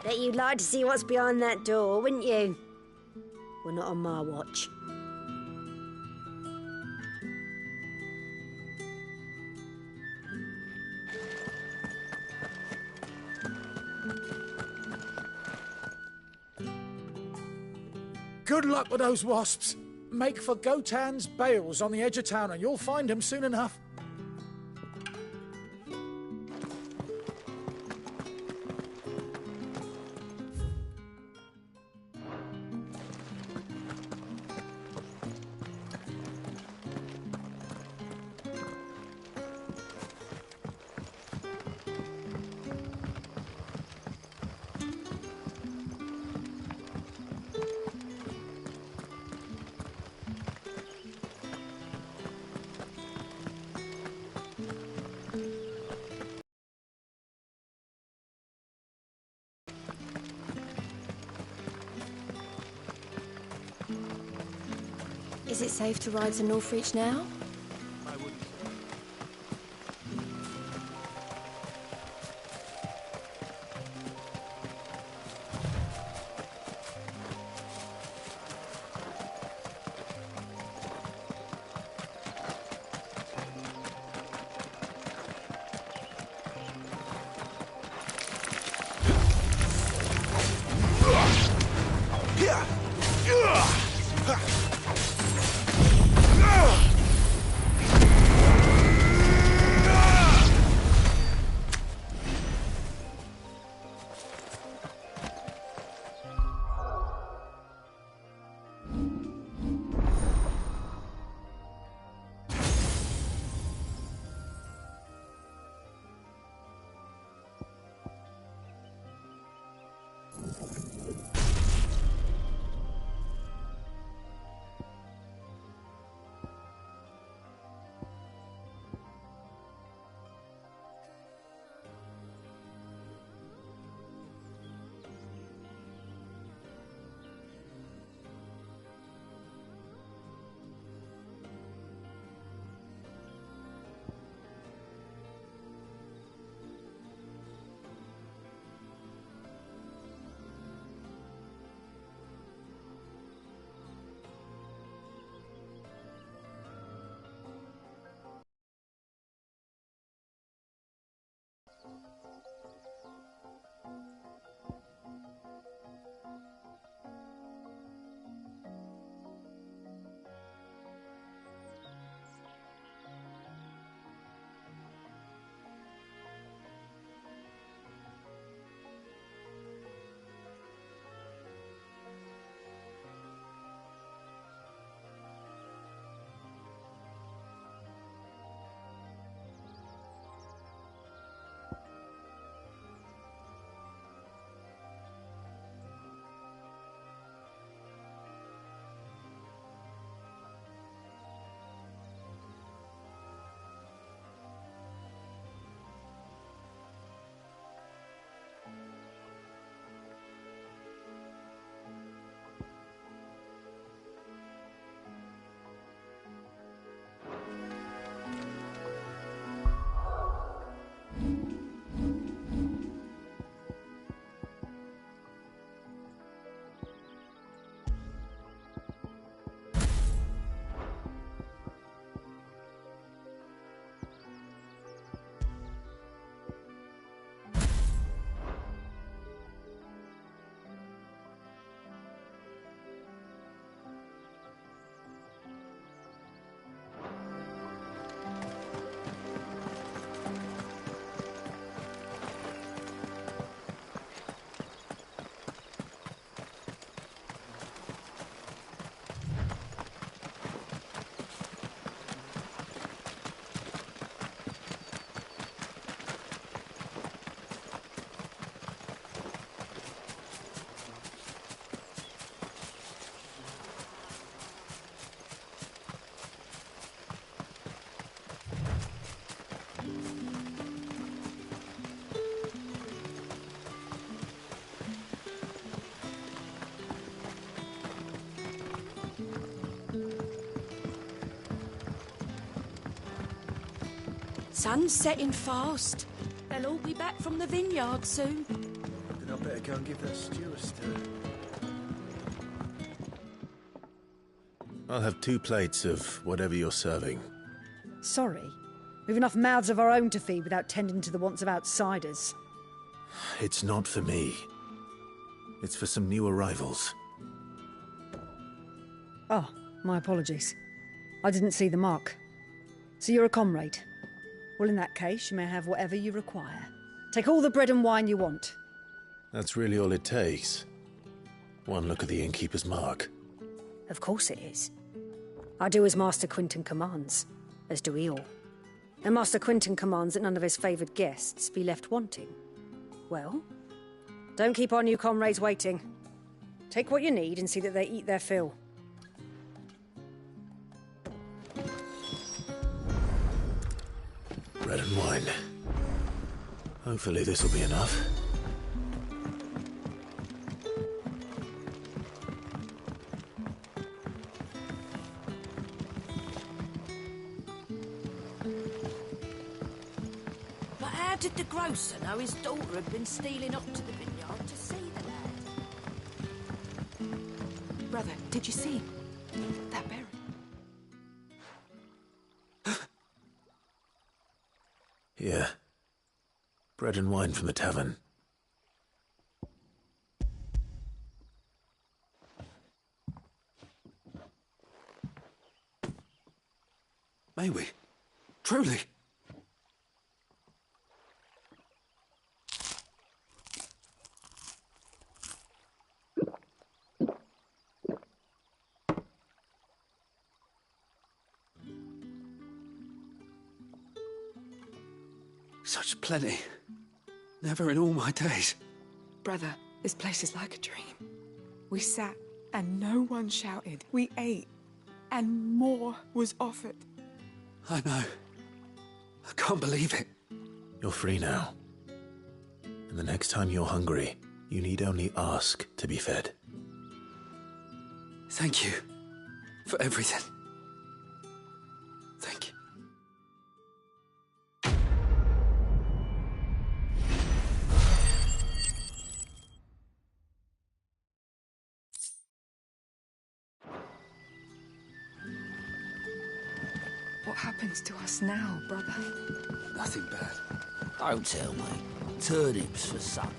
Bet you'd like to see what's behind that door, wouldn't you? Well, not on my watch. Good luck with those wasps. Make for Gotan's bales on the edge of town and you'll find them soon enough. Is it safe to ride to Northreach now? I wouldn't. Sun's setting fast. They'll all be back from the vineyard soon. Then I better go and give that stew a stir. I'll have 2 plates of whatever you're serving. Sorry. We've enough mouths of our own to feed without tending to the wants of outsiders. It's not for me. It's for some new arrivals. Oh, my apologies. I didn't see the mark. So you're a comrade. Well, in that case, you may have whatever you require. Take all the bread and wine you want. That's really all it takes. One look at the innkeeper's mark. Of course it is. I do as Master Quinton commands, as do we all. And Master Quinton commands that none of his favoured guests be left wanting. Well, don't keep our new comrades waiting. Take what you need and see that they eat their fill. Bread and wine. Hopefully this will be enough. But how did the grocer know his daughter had been stealing up to the vineyard to see the lad? Brother, did you see that berry? Yeah. Bread and wine from the tavern. May we? Truly? Such plenty. Never in all my days. Brother, this place is like a dream. We sat and no one shouted. We ate and more was offered. I know. I can't believe it. You're free now. And the next time you're hungry, you need only ask to be fed. Thank you for everything. Thank you. What happens to us now, brother? Nothing bad. Don't tell me. Turnips for supper.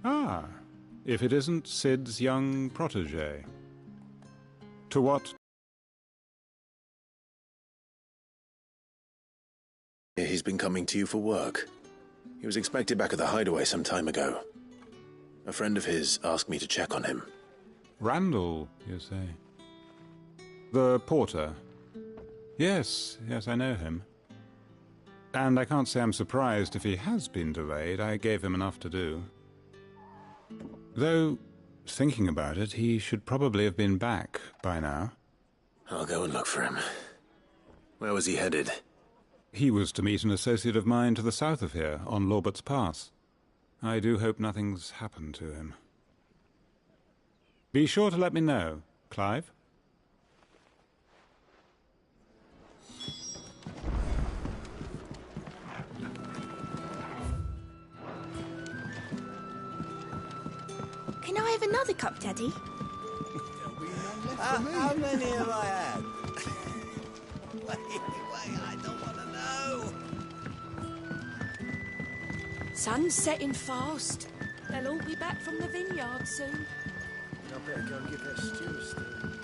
Ah, if it isn't Sid's young protégé. To what? He's been coming to you for work. He was expected back at the hideaway some time ago. A friend of his asked me to check on him. Randall, you say? The porter? Yes, I know him. And I can't say I'm surprised if he has been delayed. I gave him enough to do. Though, thinking about it, he should probably have been back by now. I'll go and look for him. Where was he headed? He was to meet an associate of mine to the south of here, on Lorbert's Pass. I do hope nothing's happened to him. Be sure to let me know, Clive. Can I have another cup, Daddy? How many have I had? Wait, I don't want to know. Sun's setting fast. They'll all be back from the vineyard soon. I better go and give that stew a stir.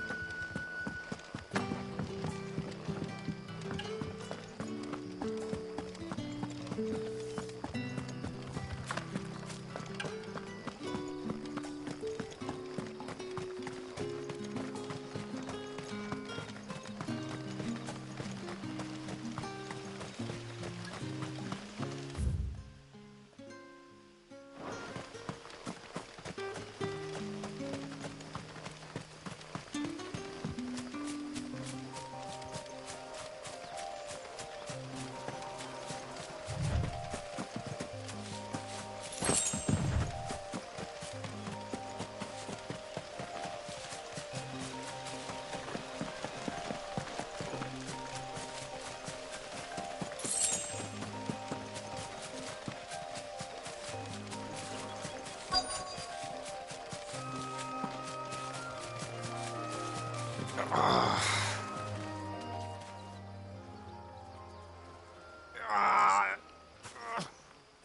Are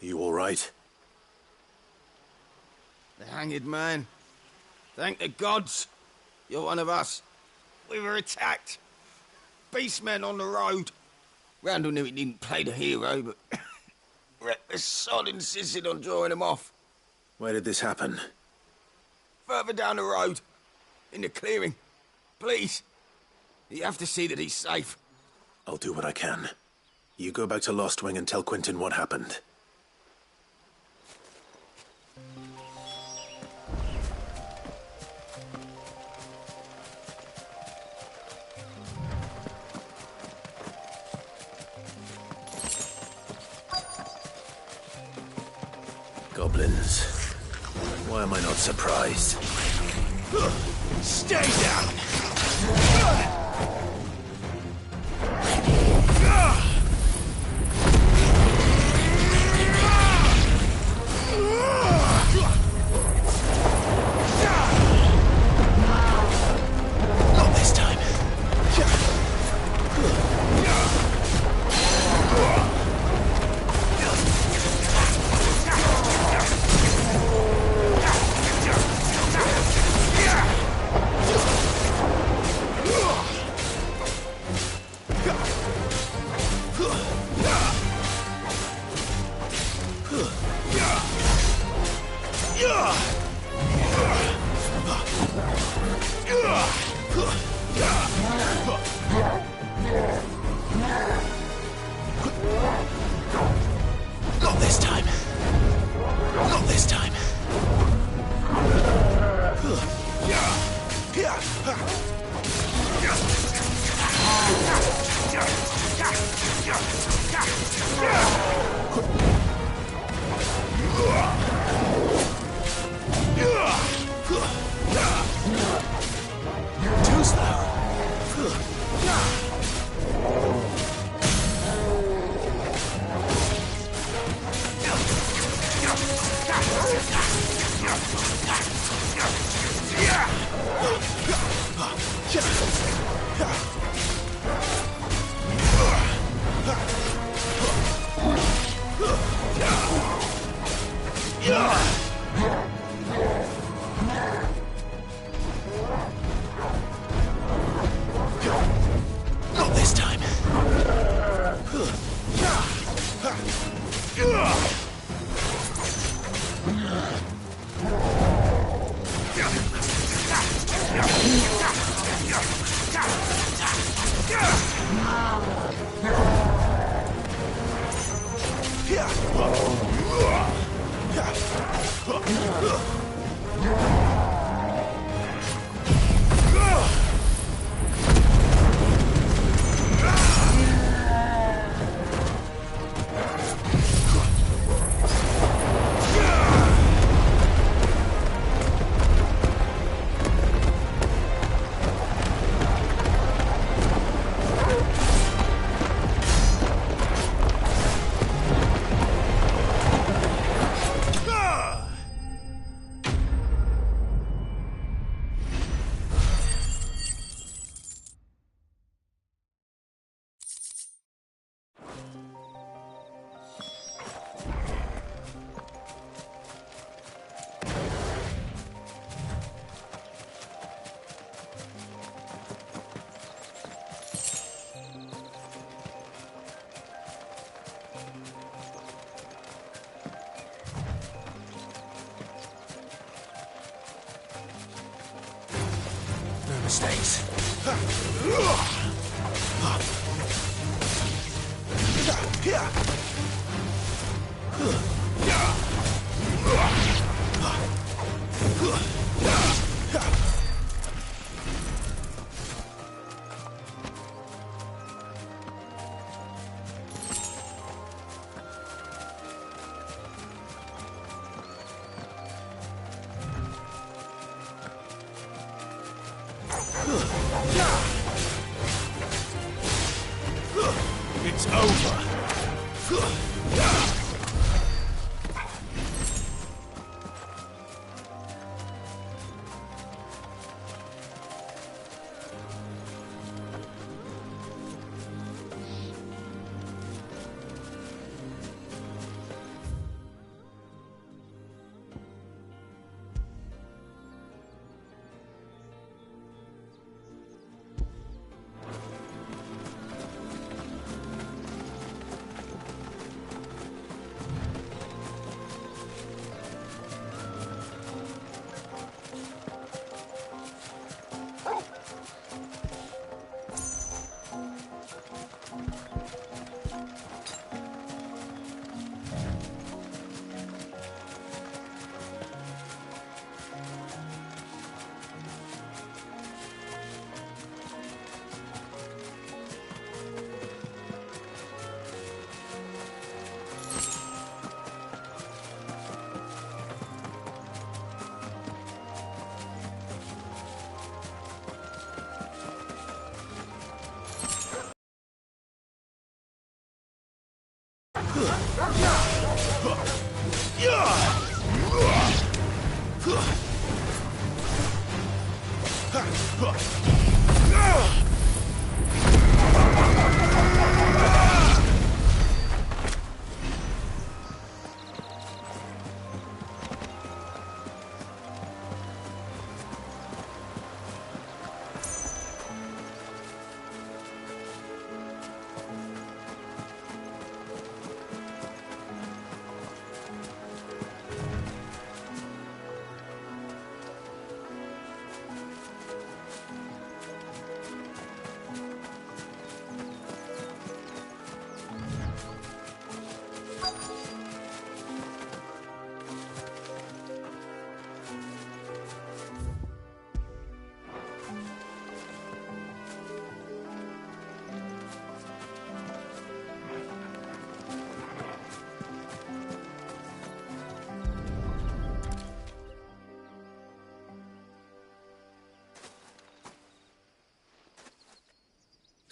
you all right? The hanged man. Thank the gods. You're one of us. We were attacked. Beastmen on the road. Randall knew he didn't play the hero, but reckless sod insisted on drawing him off. Where did this happen? Further down the road. In the clearing. Please. You have to see that he's safe. I'll do what I can. You go back to Lost Wing and tell Quentin what happened. Goblins. Why am I not surprised? Stay down! Not this time. Not this time. Not this time. Too slow. Not this time. No mistakes. It's over.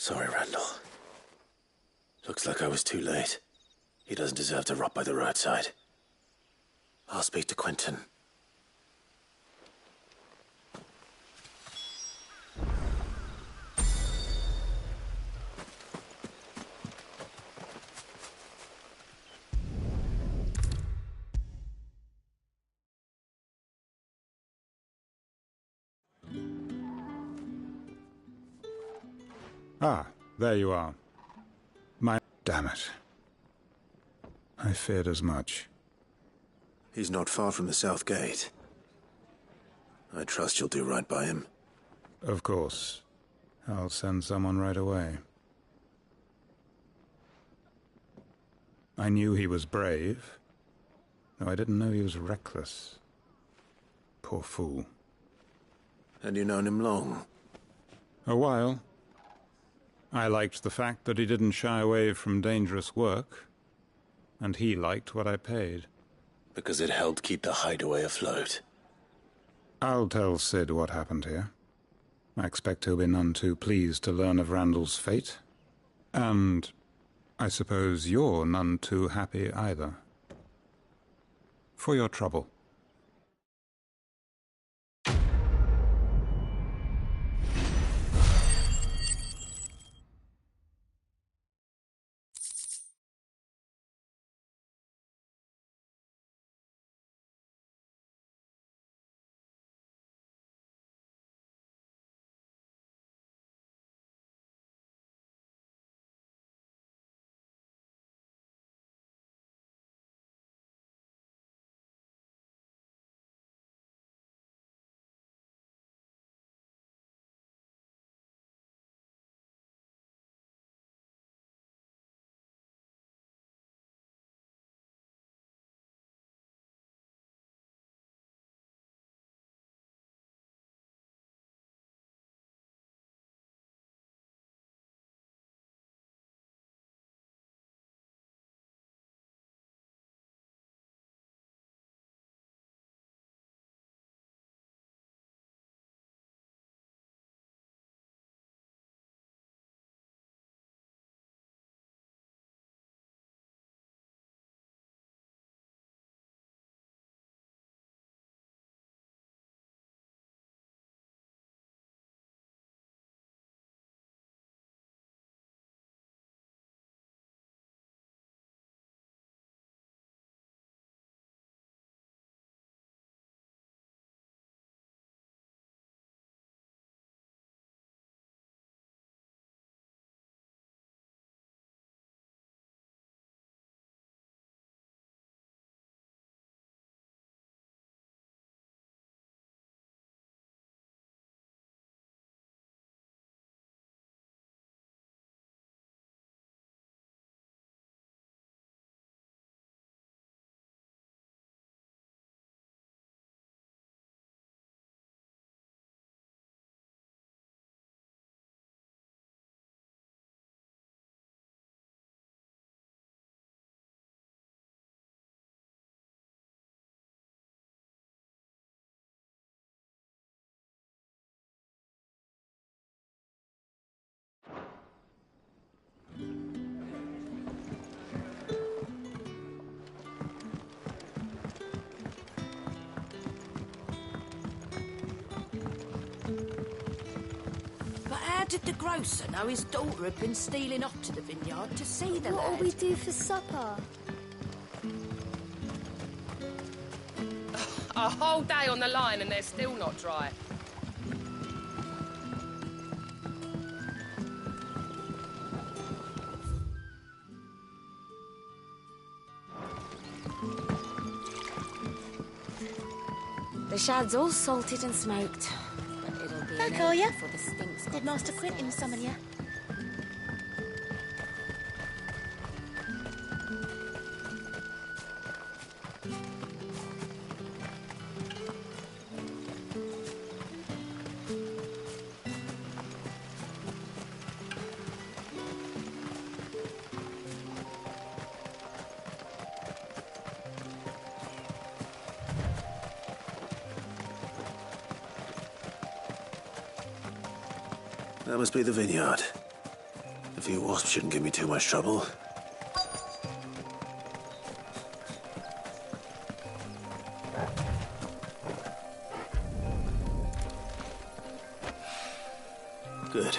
Sorry, Randall. Looks like I was too late. He doesn't deserve to rot by the roadside. I'll speak to Quentin. Ah, there you are. Damn it. I feared as much. He's not far from the south gate. I trust you'll do right by him. Of course. I'll send someone right away. I knew he was brave, though I didn't know he was reckless. Poor fool. And you known him long? A while. I liked the fact that he didn't shy away from dangerous work, and he liked what I paid. Because it helped keep the hideaway afloat. I'll tell Sid what happened here. I expect he'll be none too pleased to learn of Randall's fate. And I suppose you're none too happy either. For your trouble. did the grocer know his daughter had been stealing off to the vineyard to see the What'll lad? we do for supper? A whole day on the line and they're still not dry. The shad's all salted and smoked. But it'll be Don't an call age ya. before the stinks Did got Master to the Quentin stairs. summon you? That must be the vineyard. A few wasps shouldn't give me too much trouble. Good.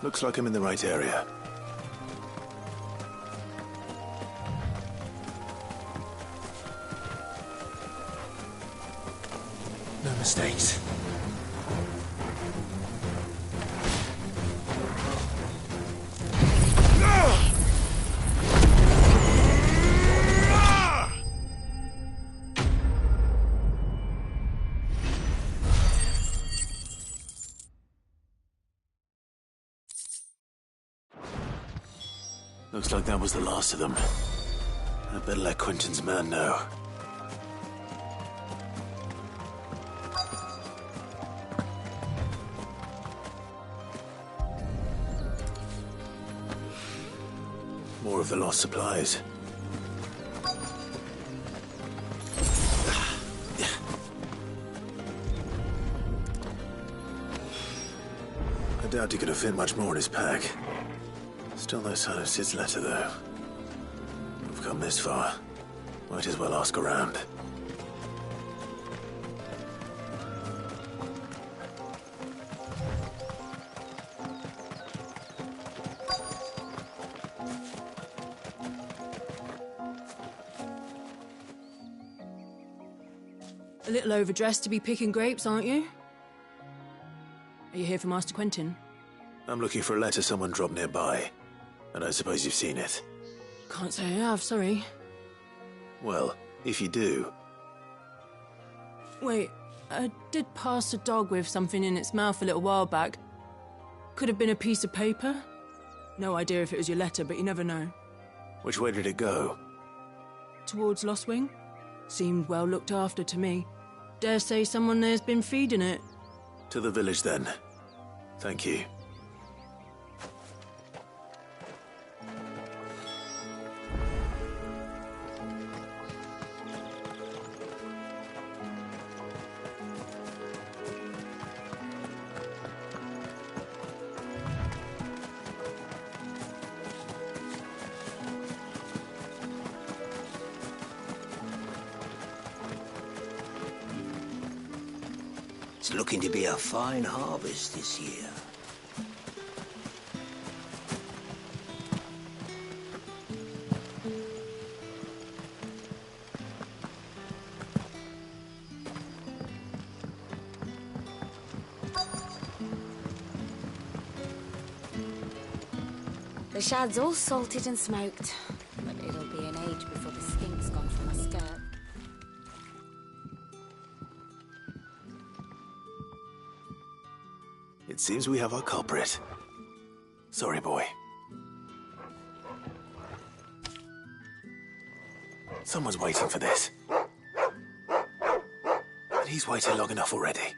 Looks like I'm in the right area. No mistakes. Looks like that was the last of them. I better let Quentin's man know. More of the lost supplies. I doubt he could have fit much more in his pack. Still no sign of Sid's letter, though. We've come this far. Might as well ask around. A little overdressed to be picking grapes, aren't you? Are you here for Master Quentin? I'm looking for a letter someone dropped nearby. And I suppose you've seen it. Can't say I have, sorry. Well, if you do... Wait, I did pass a dog with something in its mouth a little while back. Could have been a piece of paper. No idea if it was your letter, but you never know. Which way did it go? Towards Lost Wing? Seemed well looked after to me. Dare say someone there's been feeding it. To the village, then. Thank you. It's looking to be a fine harvest this year. The shad's all salted and smoked, but it'll be an age before the stink's gone from my skirt. It seems we have our culprit. Sorry, boy. Someone's waiting for this. And he's waited long enough already.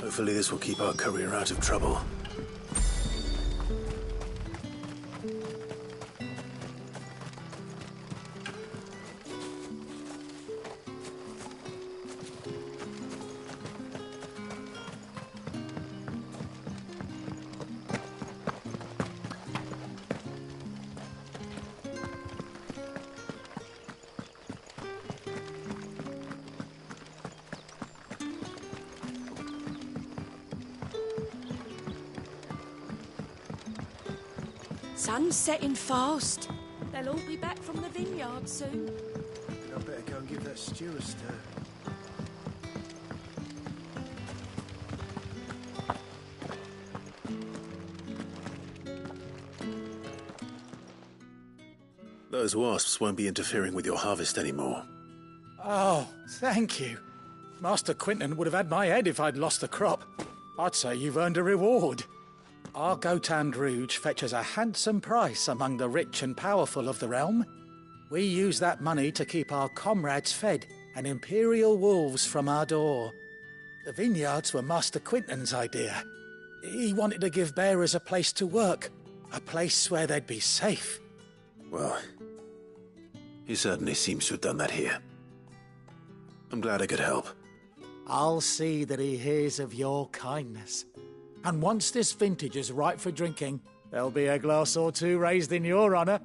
Hopefully this will keep our courier out of trouble. sun's setting fast. They'll all be back from the vineyard soon. I'd better go and give that stew a stir. Those wasps won't be interfering with your harvest anymore. Oh, thank you. Master Quinton would have had my head if I'd lost the crop. I'd say you've earned a reward. Our Gotand Rouge fetches a handsome price among the rich and powerful of the realm. We use that money to keep our comrades fed and imperial wolves from our door. The vineyards were Master Quinton's idea. He wanted to give bearers a place to work, a place where they'd be safe. Well, he certainly seems to have done that here. I'm glad I could help. I'll see that he hears of your kindness. And once this vintage is ripe for drinking, there'll be a glass or two raised in your honour.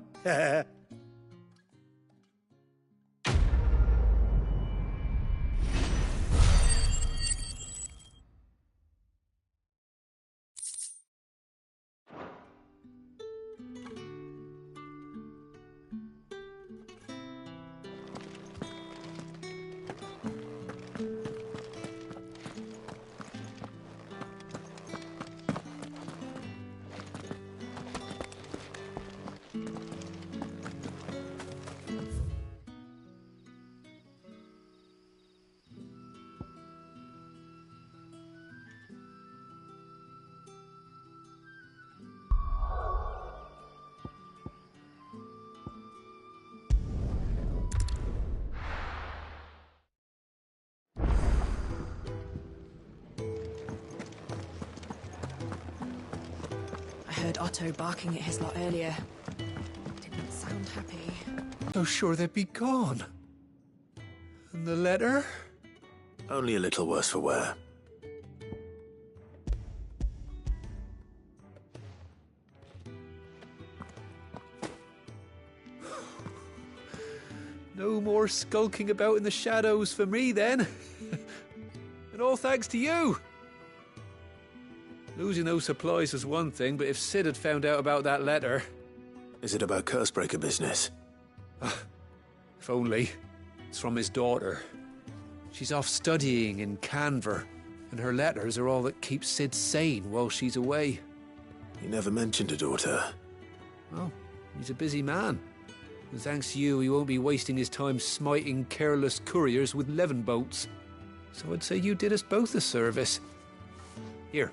I heard Otto barking at his lot earlier. Didn't sound happy. So sure they'd be gone. And the letter? Only a little worse for wear. No more skulking about in the shadows for me, then. And all thanks to you. Losing those supplies was one thing, but if Sid had found out about that letter... Is it about Cursebreaker business? If only. It's from his daughter. She's off studying in Canver, and her letters are all that keeps Sid sane while she's away. He never mentioned a daughter. Well, he's a busy man. And thanks to you, he won't be wasting his time smiting careless couriers with levin bolts. So I'd say you did us both a service. Here,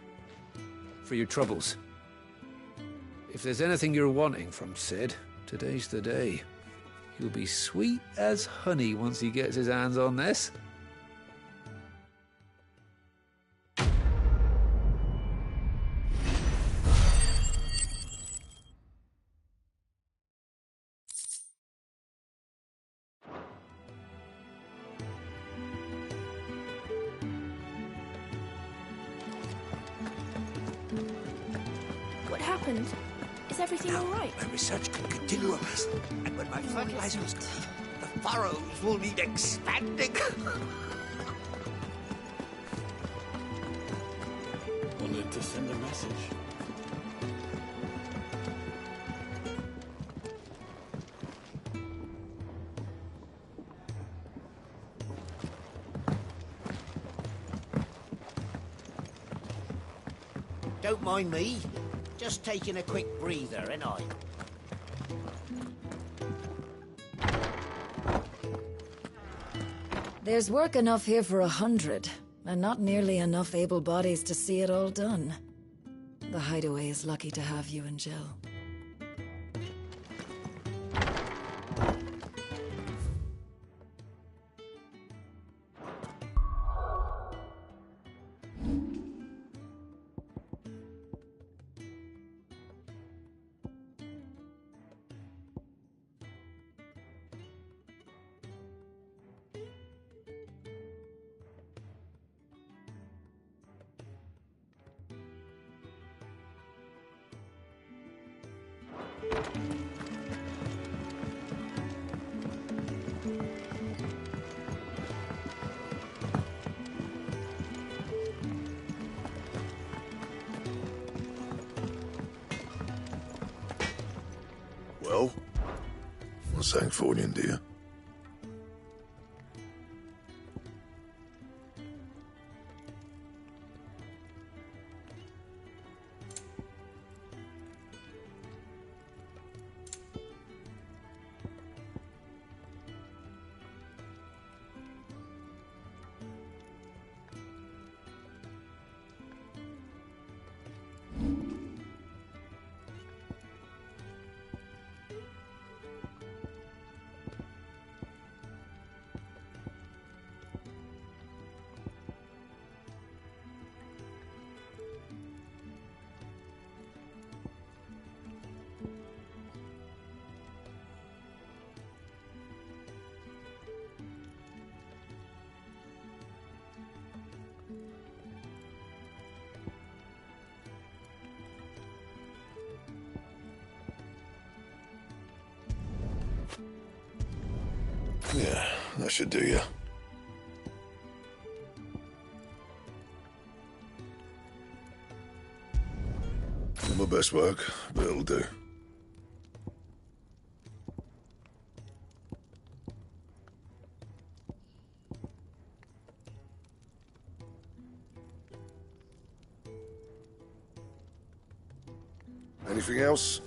for your troubles. If there's anything you're wanting from Sid, today's the day. He'll be sweet as honey once he gets his hands on this. What happened? Is everything all right? My research can continue apace, and when my fertilizer is complete, the furrows will need expanding. Wanted to send a message. Don't mind me. Just taking a quick breather, ain't I? There's work enough here for 100, and not nearly enough able bodies to see it all done. The Hideaway is lucky to have you and Jill. Sancfordian, do you? Yeah, that should do you. Not my best work, but it'll do. Anything else?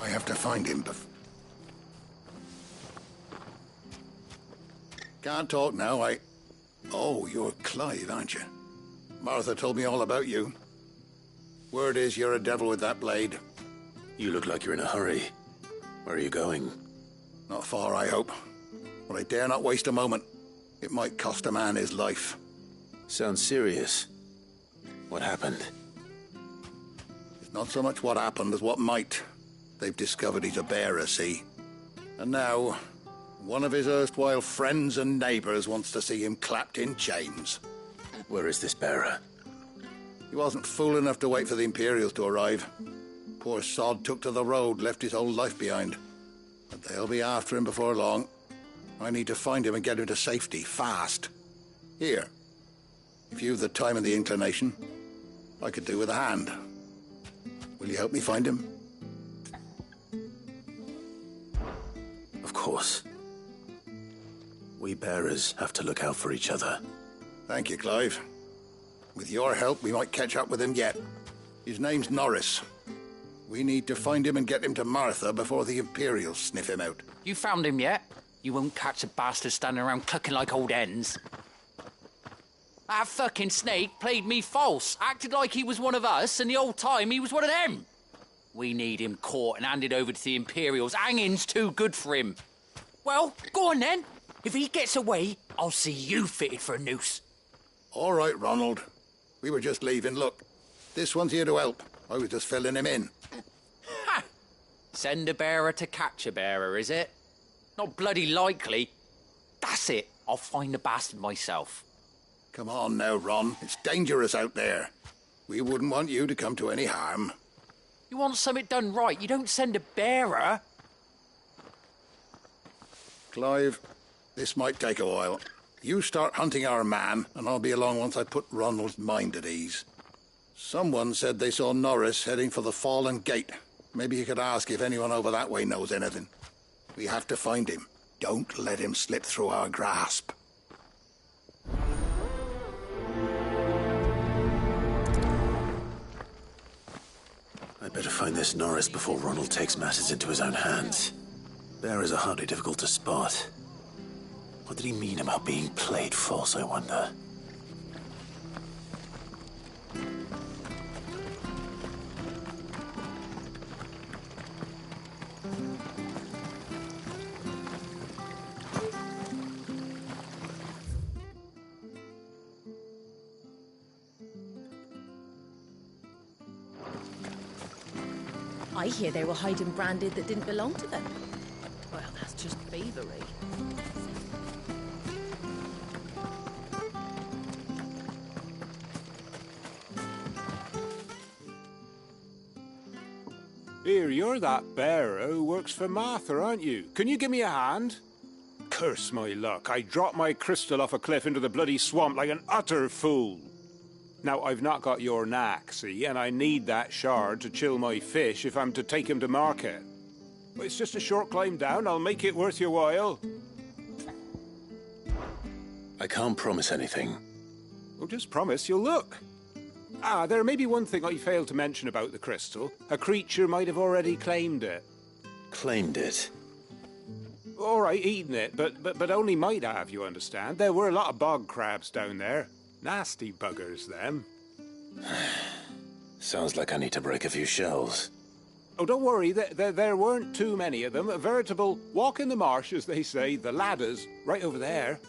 I have to find him Can't talk now, Oh, you're Clive, aren't you? Martha told me all about you. Word is you're a devil with that blade. You look like you're in a hurry. Where are you going? Not far, I hope. But I dare not waste a moment. It might cost a man his life. Sounds serious. What happened? It's not so much what happened as what might. They've discovered he's a bearer, see? And now, one of his erstwhile friends and neighbours wants to see him clapped in chains. Where is this bearer? He wasn't fool enough to wait for the Imperials to arrive. Poor sod took to the road, left his whole life behind. But they'll be after him before long. I need to find him and get him to safety, fast. Here. If you've the time and the inclination, I could do with a hand. Will you help me find him? Of course. We bearers have to look out for each other. Thank you, Clive. With your help, we might catch up with him yet. His name's Norris. We need to find him and get him to Martha before the Imperials sniff him out. You found him yet? You won't catch a bastard standing around clucking like old hens. That fucking snake played me false, acted like he was one of us, and the whole time he was one of them. We need him caught and handed over to the Imperials. Hanging's too good for him. Well, go on then. If he gets away, I'll see you fitted for a noose. All right, Ronald. We were just leaving. Look, this one's here to help. I was just filling him in. Ha! Send a bearer to catch a bearer, is it? Not bloody likely. That's it. I'll find the bastard myself. Come on now, Ron. It's dangerous out there. We wouldn't want you to come to any harm. You want something done right, you don't send a bearer. Clive, this might take a while. You start hunting our man, and I'll be along once I put Ronald's mind at ease. Someone said they saw Norris heading for the Fallen Gate. Maybe you could ask if anyone over that way knows anything. We have to find him. Don't let him slip through our grasp. I'd better find this Norris before Ronald takes matters into his own hands. Bearers are hardly difficult to spot. What did he mean about being played false, I wonder? I hear they were hiding branded that didn't belong to them. Well, that's just thievery. Here, you're that bearer who works for Martha, aren't you? Can you give me a hand? Curse my luck. I dropped my crystal off a cliff into the bloody swamp like an utter fool. Now, I've not got your knack, see, and I need that shard to chill my fish if I'm to take him to market. But it's just a short climb down. I'll make it worth your while. I can't promise anything. Well, just promise you'll look. Ah, there may be one thing I failed to mention about the crystal. A creature might have already claimed it. Claimed it? All right, eaten it, but only might have, you understand. There were a lot of bog crabs down there. Nasty buggers, them. Sounds like I need to break a few shells. Oh, don't worry, there weren't too many of them. A veritable walk in the marsh, as they say, the ladders, right over there.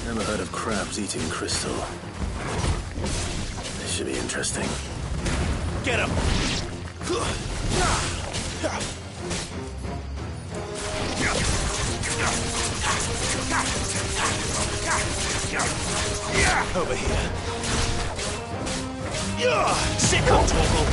Never heard of crabs eating crystal. This should be interesting. Get him! Over here. Sit down, Torgal!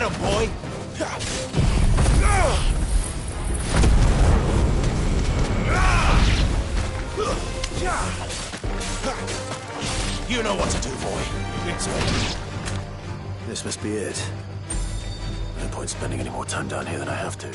Get him, boy! You know what to do, boy. It's me. This must be it. No point spending any more time down here than I have to.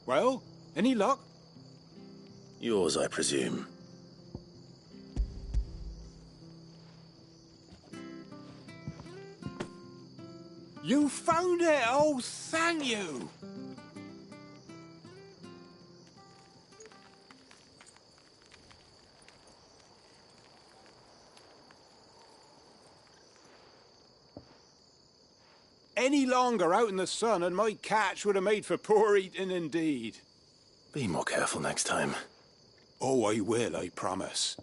Well, any luck? Yours, I presume. You found it! Oh, thank you! Any longer out in the sun and my catch would have made for poor eating indeed. Be more careful next time. Oh, I will, I promise.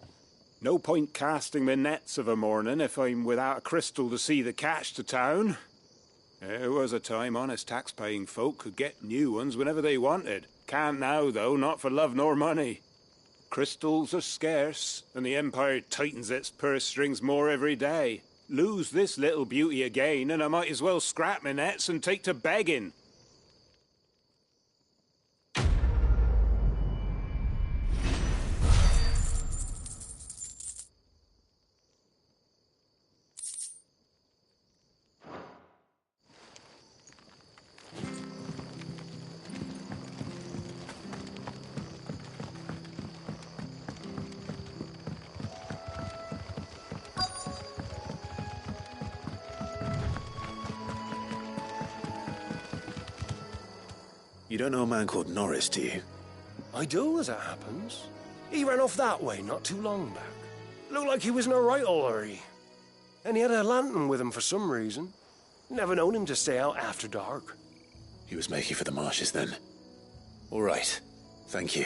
No point casting my nets of a morning if I'm without a crystal to see the catch to town. There was a time honest tax-paying folk could get new ones whenever they wanted. Can't now, though, not for love nor money. Crystals are scarce, and the Empire tightens its purse strings more every day. Lose this little beauty again, and I might as well scrap my nets and take to begging. You don't know a man called Norris, do you? I do, as it happens. He ran off that way not too long back. Looked like he was in a right hurry. And he had a lantern with him for some reason. Never known him to stay out after dark. He was making for the marshes then. All right. Thank you.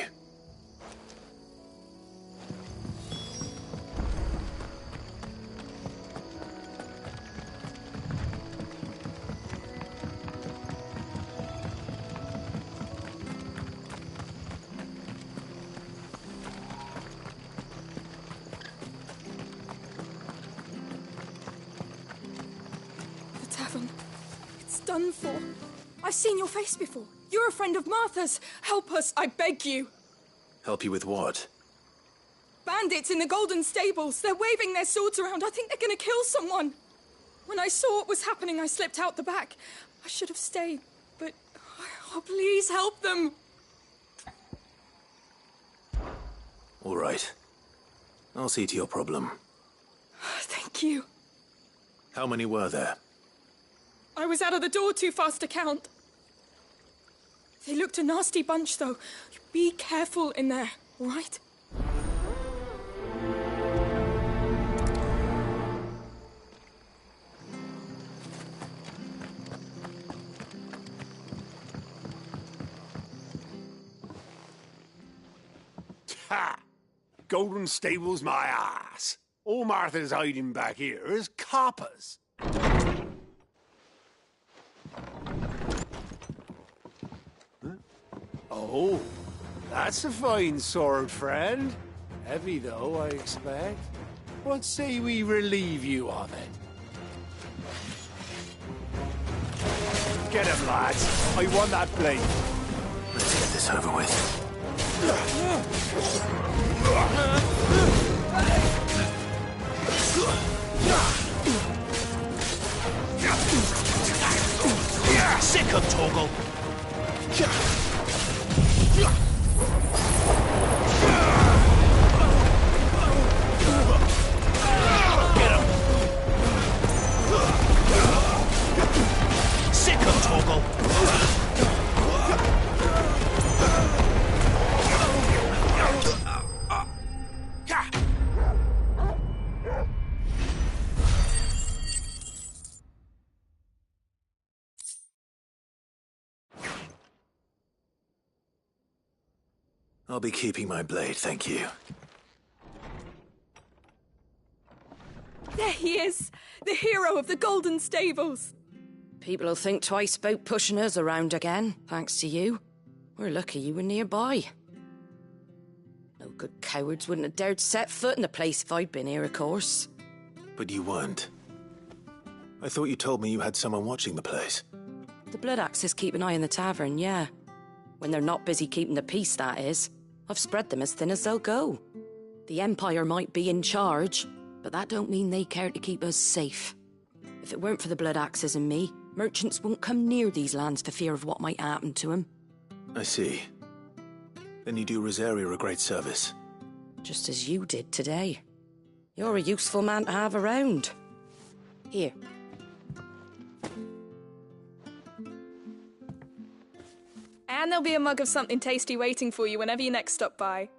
Done for. I've seen your face before. You're a friend of Martha's. Help us, I beg you. Help you with what? Bandits in the Golden Stables. They're waving their swords around. I think they're going to kill someone. When I saw what was happening, I slipped out the back. I should have stayed, but... Oh, please help them. All right. I'll see to your problem. Thank you. How many were there? I was out of the door too fast to count. They looked a nasty bunch, though. Be careful in there, all right? Ha! Golden Stables my ass. All Martha's hiding back here is coppers. Oh, that's a fine sword, friend. Heavy, though, I expect. What say we relieve you of it? Get him, lads. I want that blade. Let's get this over with. Sick of Toggle. Sick of Toggle. I'll be keeping my blade, thank you. There he is! The hero of the Golden Stables! People will think twice about pushing us around again, thanks to you. We're lucky you were nearby. No good cowards wouldn't have dared set foot in the place if I'd been here, of course. But you weren't. I thought you told me you had someone watching the place. The Blood Axes keep an eye on the tavern, yeah. When they're not busy keeping the peace, that is. I've spread them as thin as they'll go. The Empire might be in charge, but that don't mean they care to keep us safe. If it weren't for the Blood Axes and me, merchants won't come near these lands for fear of what might happen to them. I see. Then you do Rosaria a great service. Just as you did today. You're a useful man to have around. Here. And there'll be a mug of something tasty waiting for you whenever you next stop by.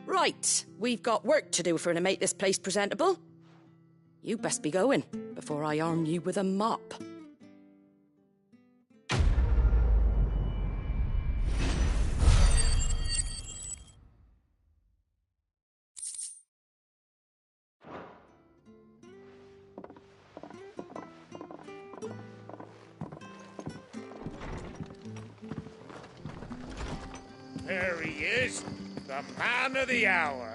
Right, we've got work to do for to make this place presentable. You best be going, before I arm you with a mop. There he is, the man of the hour.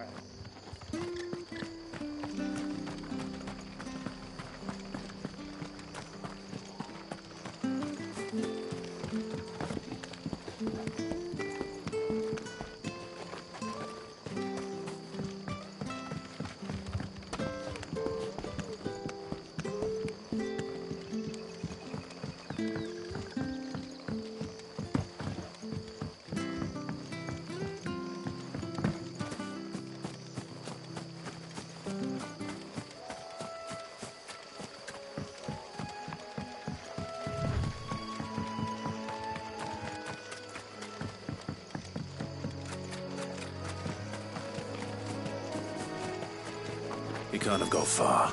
He can't have got far.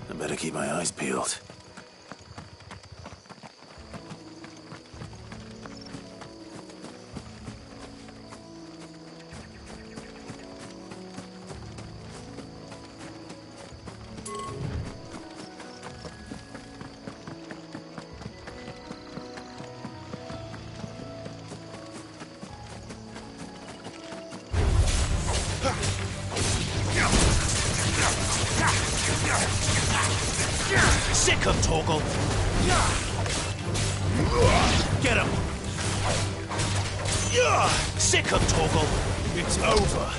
I better keep my eyes peeled. Sick of Torgal. Get him. Sick of Torgal. It's over.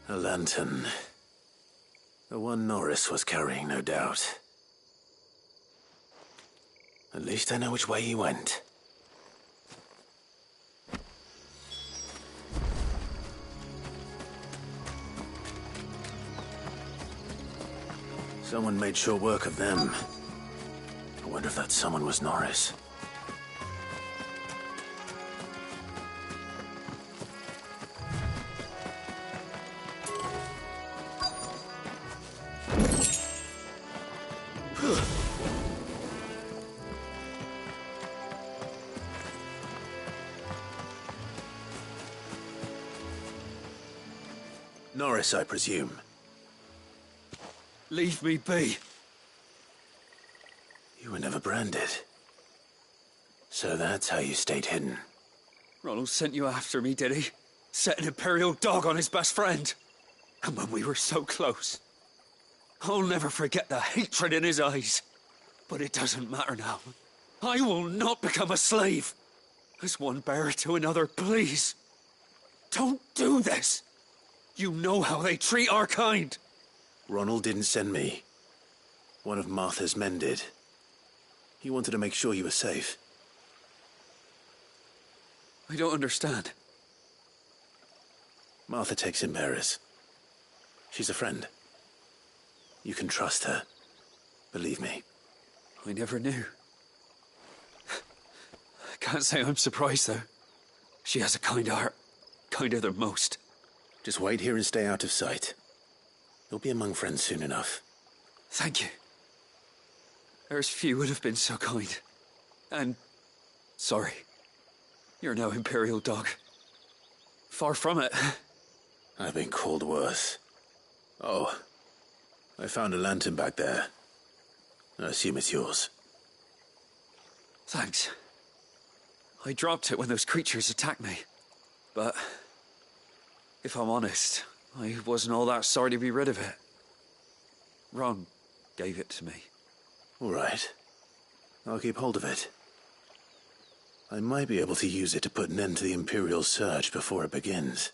A lantern. The one Norris was carrying, no doubt. At least I know which way he went. Someone made short work of them. I wonder if that someone was Norris. Norris, I presume. Leave me be. You were never branded. So that's how you stayed hidden. Ronald sent you after me, did he? Set an Imperial dog on his best friend. And when we were so close. I'll never forget the hatred in his eyes. But it doesn't matter now. I will not become a slave. As one bearer to another, please. Don't do this. You know how they treat our kind. Ronald didn't send me. One of Martha's men did. He wanted to make sure you were safe. I don't understand. Martha takes in bearers. She's a friend. You can trust her. Believe me. I never knew. I can't say I'm surprised, though. She has a kind heart. Kinder than most. Just wait here and stay out of sight. You'll be among friends soon enough. Thank you. There's few would have been so kind. And sorry. You're no Imperial dog. Far from it. I've been called worse. Oh, I found a lantern back there. I assume it's yours. Thanks. I dropped it when those creatures attacked me. But if I'm honest, I wasn't all that sorry to be rid of it. Ron gave it to me. All right. I'll keep hold of it. I might be able to use it to put an end to the Imperial surge before it begins.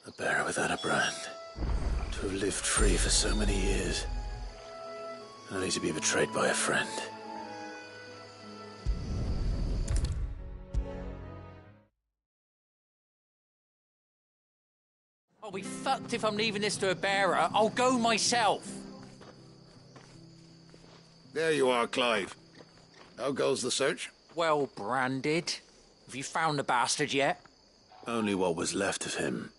A bearer without a brand. To have lived free for so many years. Only to be betrayed by a friend. I'll be fucked if I'm leaving this to a bearer. I'll go myself. There you are, Clive. How goes the search? Well branded. Have you found the bastard yet? Only what was left of him.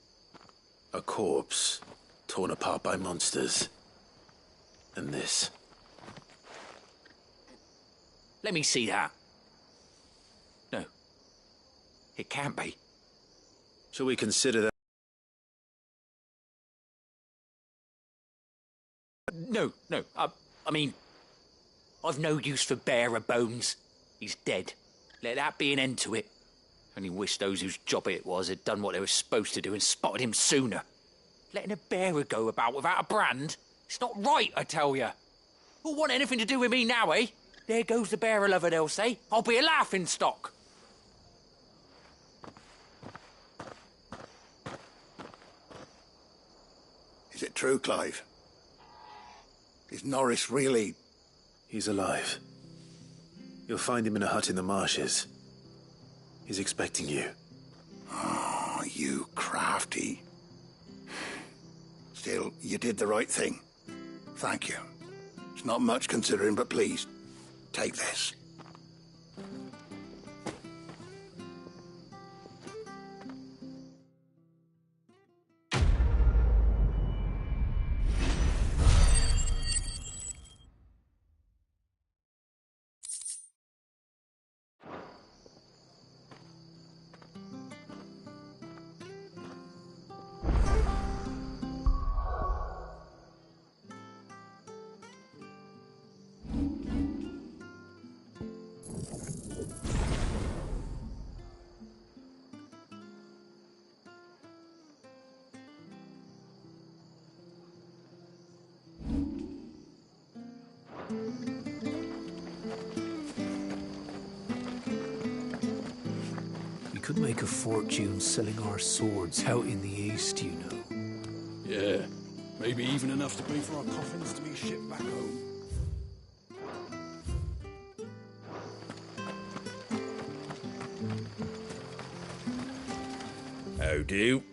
A corpse, torn apart by monsters. And this. Let me see that. No. It can't be. Shall we consider that? No. I mean, I've no use for bearer bones. He's dead. Let that be an end to it. Only wish those whose job it was had done what they were supposed to do and spotted him sooner. Letting a bearer go about without a brand? It's not right, I tell you. Who'll want anything to do with me now, eh? There goes the bearer lover, they'll say. I'll be a laughingstock. Is it true, Clive? Is Norris really... He's alive. You'll find him in a hut in the marshes. He's expecting you. Oh, you crafty. Still, you did the right thing. Thank you. It's not much considering, but please, take this. We could make a fortune selling our swords out in the east, you know. Yeah, maybe even enough to pay for our coffins to be shipped back home. How do?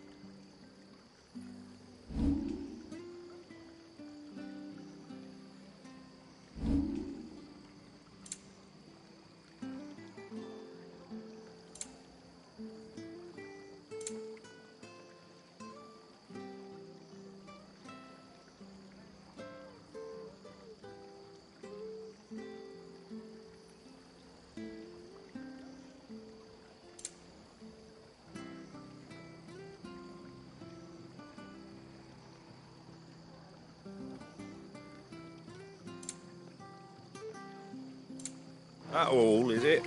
That all, is it?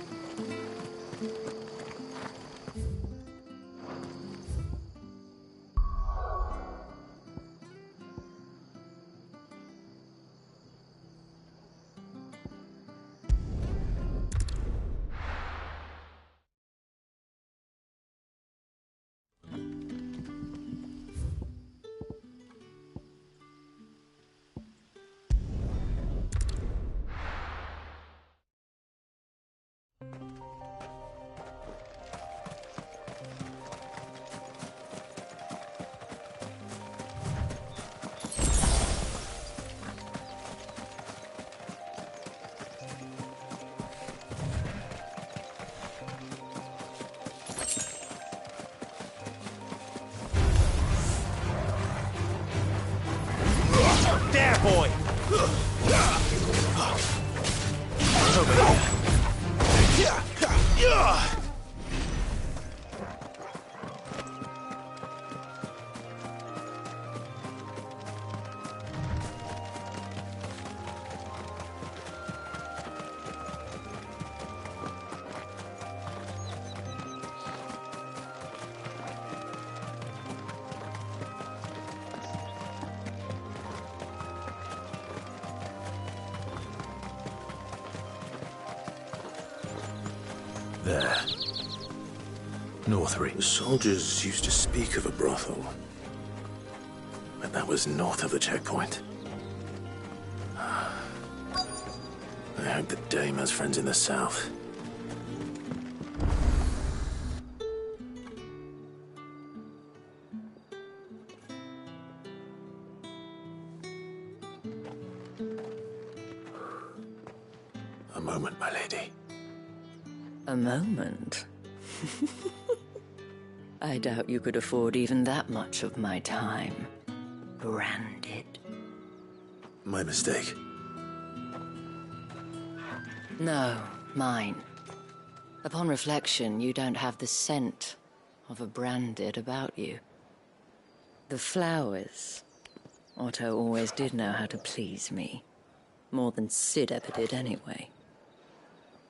Over there. There. Northbury. The soldiers used to speak of a brothel. But that was north of the checkpoint. I hope that Dame has friends in the south. A moment, my lady. A moment? I doubt you could afford even that much of my time. Branded. My mistake. No, mine. Upon reflection, you don't have the scent of a branded about you. The flowers. Otto always did know how to please me. More than Sid ever did anyway.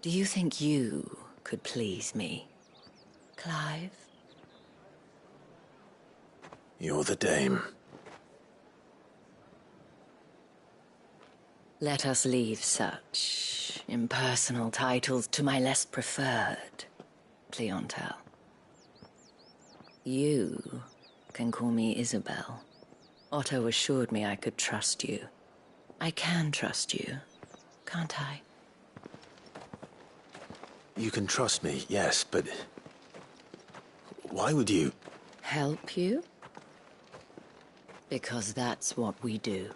Do you think you could please me, Clive? You're the Dame. Let us leave such impersonal titles to my less preferred clientele. You can call me Isabel. Otto assured me I could trust you. I can trust you, can't I? You can trust me, yes, but... why would you... Help you? Because that's what we do.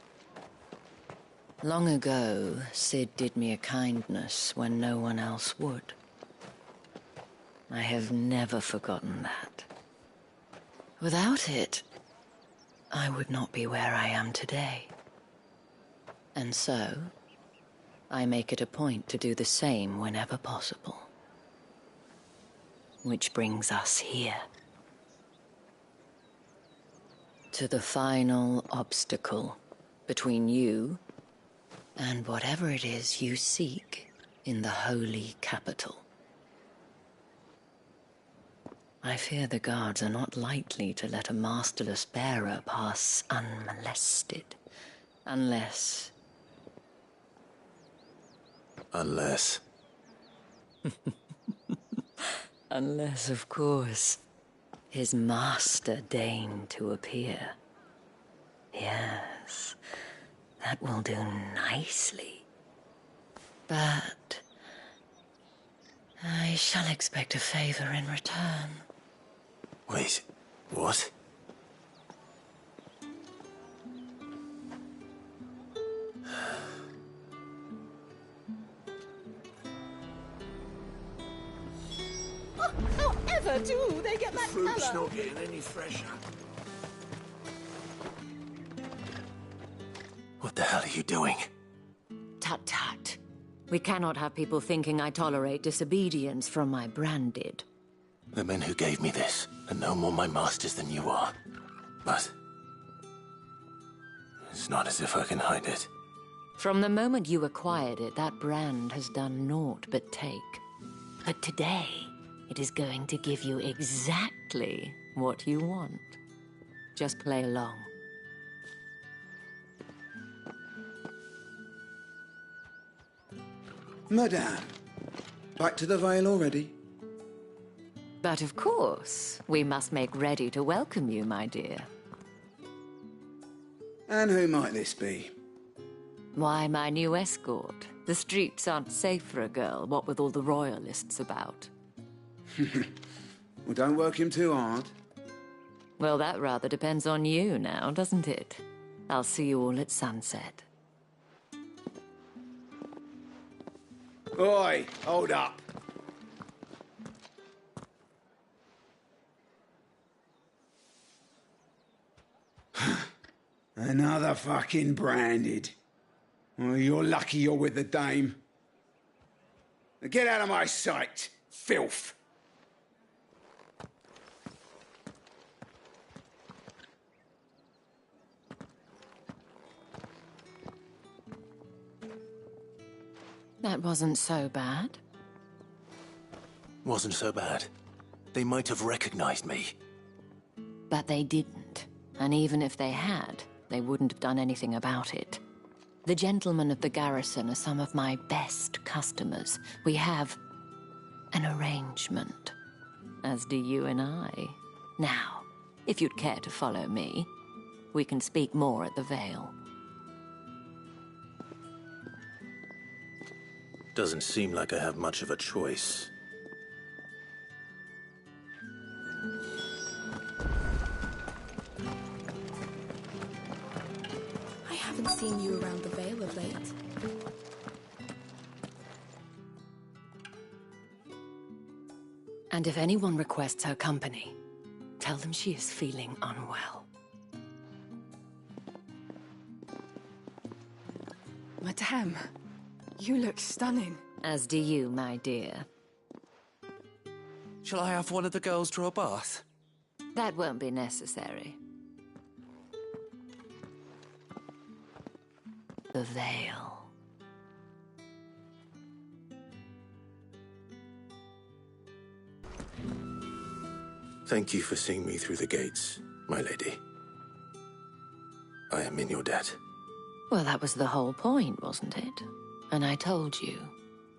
Long ago, Sid did me a kindness when no one else would. I have never forgotten that. Without it, I would not be where I am today. And so, I make it a point to do the same whenever possible. Which brings us here. To the final obstacle between you and whatever it is you seek in the holy capital. I fear the guards are not likely to let a masterless bearer pass unmolested. Unless... Unless... Unless, of course, his master deigned to appear. Yes, that will do nicely. But I shall expect a favor in return. Wait, what? However do they get that Fruit's colour? not getting any fresher. What the hell are you doing? Tut tut. We cannot have people thinking I tolerate disobedience from my branded. The men who gave me this are no more my masters than you are. But... it's not as if I can hide it. From the moment you acquired it, that brand has done naught but take. But today, it is going to give you exactly what you want. Just play along. Madame, back to the Vale already? But of course, we must make ready to welcome you, my dear. And who might this be? Why, my new escort. The streets aren't safe for a girl, what with all the royalists about. Well, don't work him too hard. Well, that rather depends on you now, doesn't it? I'll see you all at sunset. Oi, hold up. Another fucking branded. Well, you're lucky you're with the dame. Now get out of my sight, filth. That wasn't so bad. Wasn't so bad. They might have recognized me. But they didn't. And even if they had, they wouldn't have done anything about it. The gentlemen of the garrison are some of my best customers. We have an arrangement, as do you and I. Now, if you'd care to follow me, we can speak more at the Vale. Doesn't seem like I have much of a choice. I haven't seen you around the Vale of late. And if anyone requests her company, tell them she is feeling unwell. Madame, you look stunning. As do you, my dear. Shall I have one of the girls draw a bath? That won't be necessary. The Vale. Thank you for seeing me through the gates, my lady. I am in your debt. Well, that was the whole point, wasn't it? And I told you,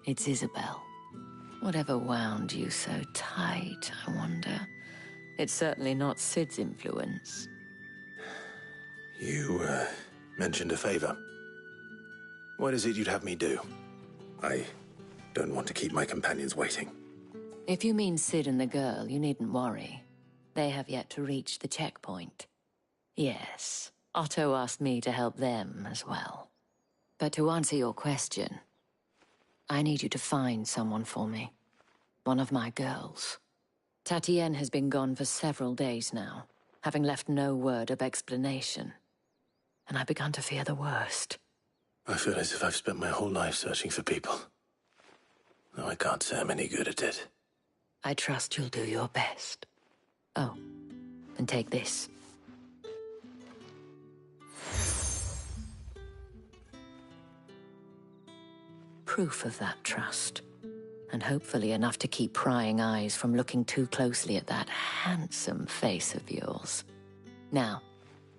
it's Isabel. Whatever wound you so tight, I wonder. It's certainly not Sid's influence. You, mentioned a favor. What is it you'd have me do? I don't want to keep my companions waiting. If you mean Sid and the girl, you needn't worry. They have yet to reach the checkpoint. Yes, Otto asked me to help them as well. But to answer your question, I need you to find someone for me. One of my girls. Tatienne has been gone for several days now, having left no word of explanation. And I've begun to fear the worst. I feel as if I've spent my whole life searching for people. Though I can't say I'm any good at it. I trust you'll do your best. Oh, and take this. Proof of that trust. And hopefully enough to keep prying eyes from looking too closely at that handsome face of yours. Now,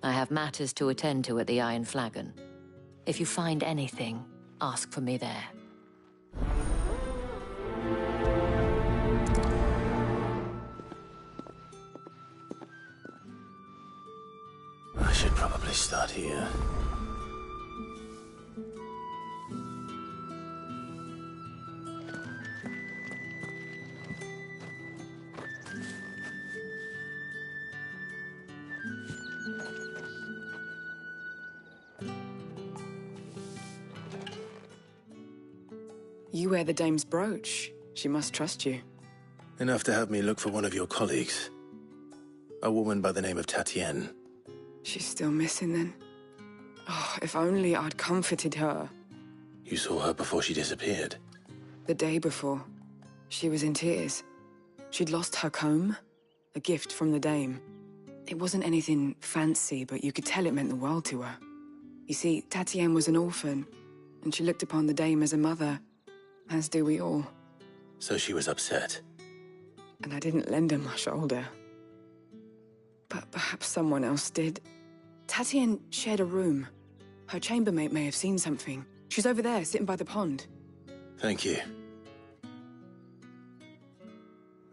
I have matters to attend to at the Iron Flagon. If you find anything, ask for me there. I should probably start here. You wear the dame's brooch. She must trust you. Enough to have me look for one of your colleagues. A woman by the name of Tatienne. She's still missing then. Oh, if only I'd comforted her. You saw her before she disappeared. The day before. She was in tears. She'd lost her comb, a gift from the dame. It wasn't anything fancy, but you could tell it meant the world to her. You see, Tatienne was an orphan, and she looked upon the dame as a mother, as do we all. So she was upset. And I didn't lend her my shoulder. But perhaps someone else did. Tatienne shared a room. Her chambermaid may have seen something. She's over there, sitting by the pond. Thank you.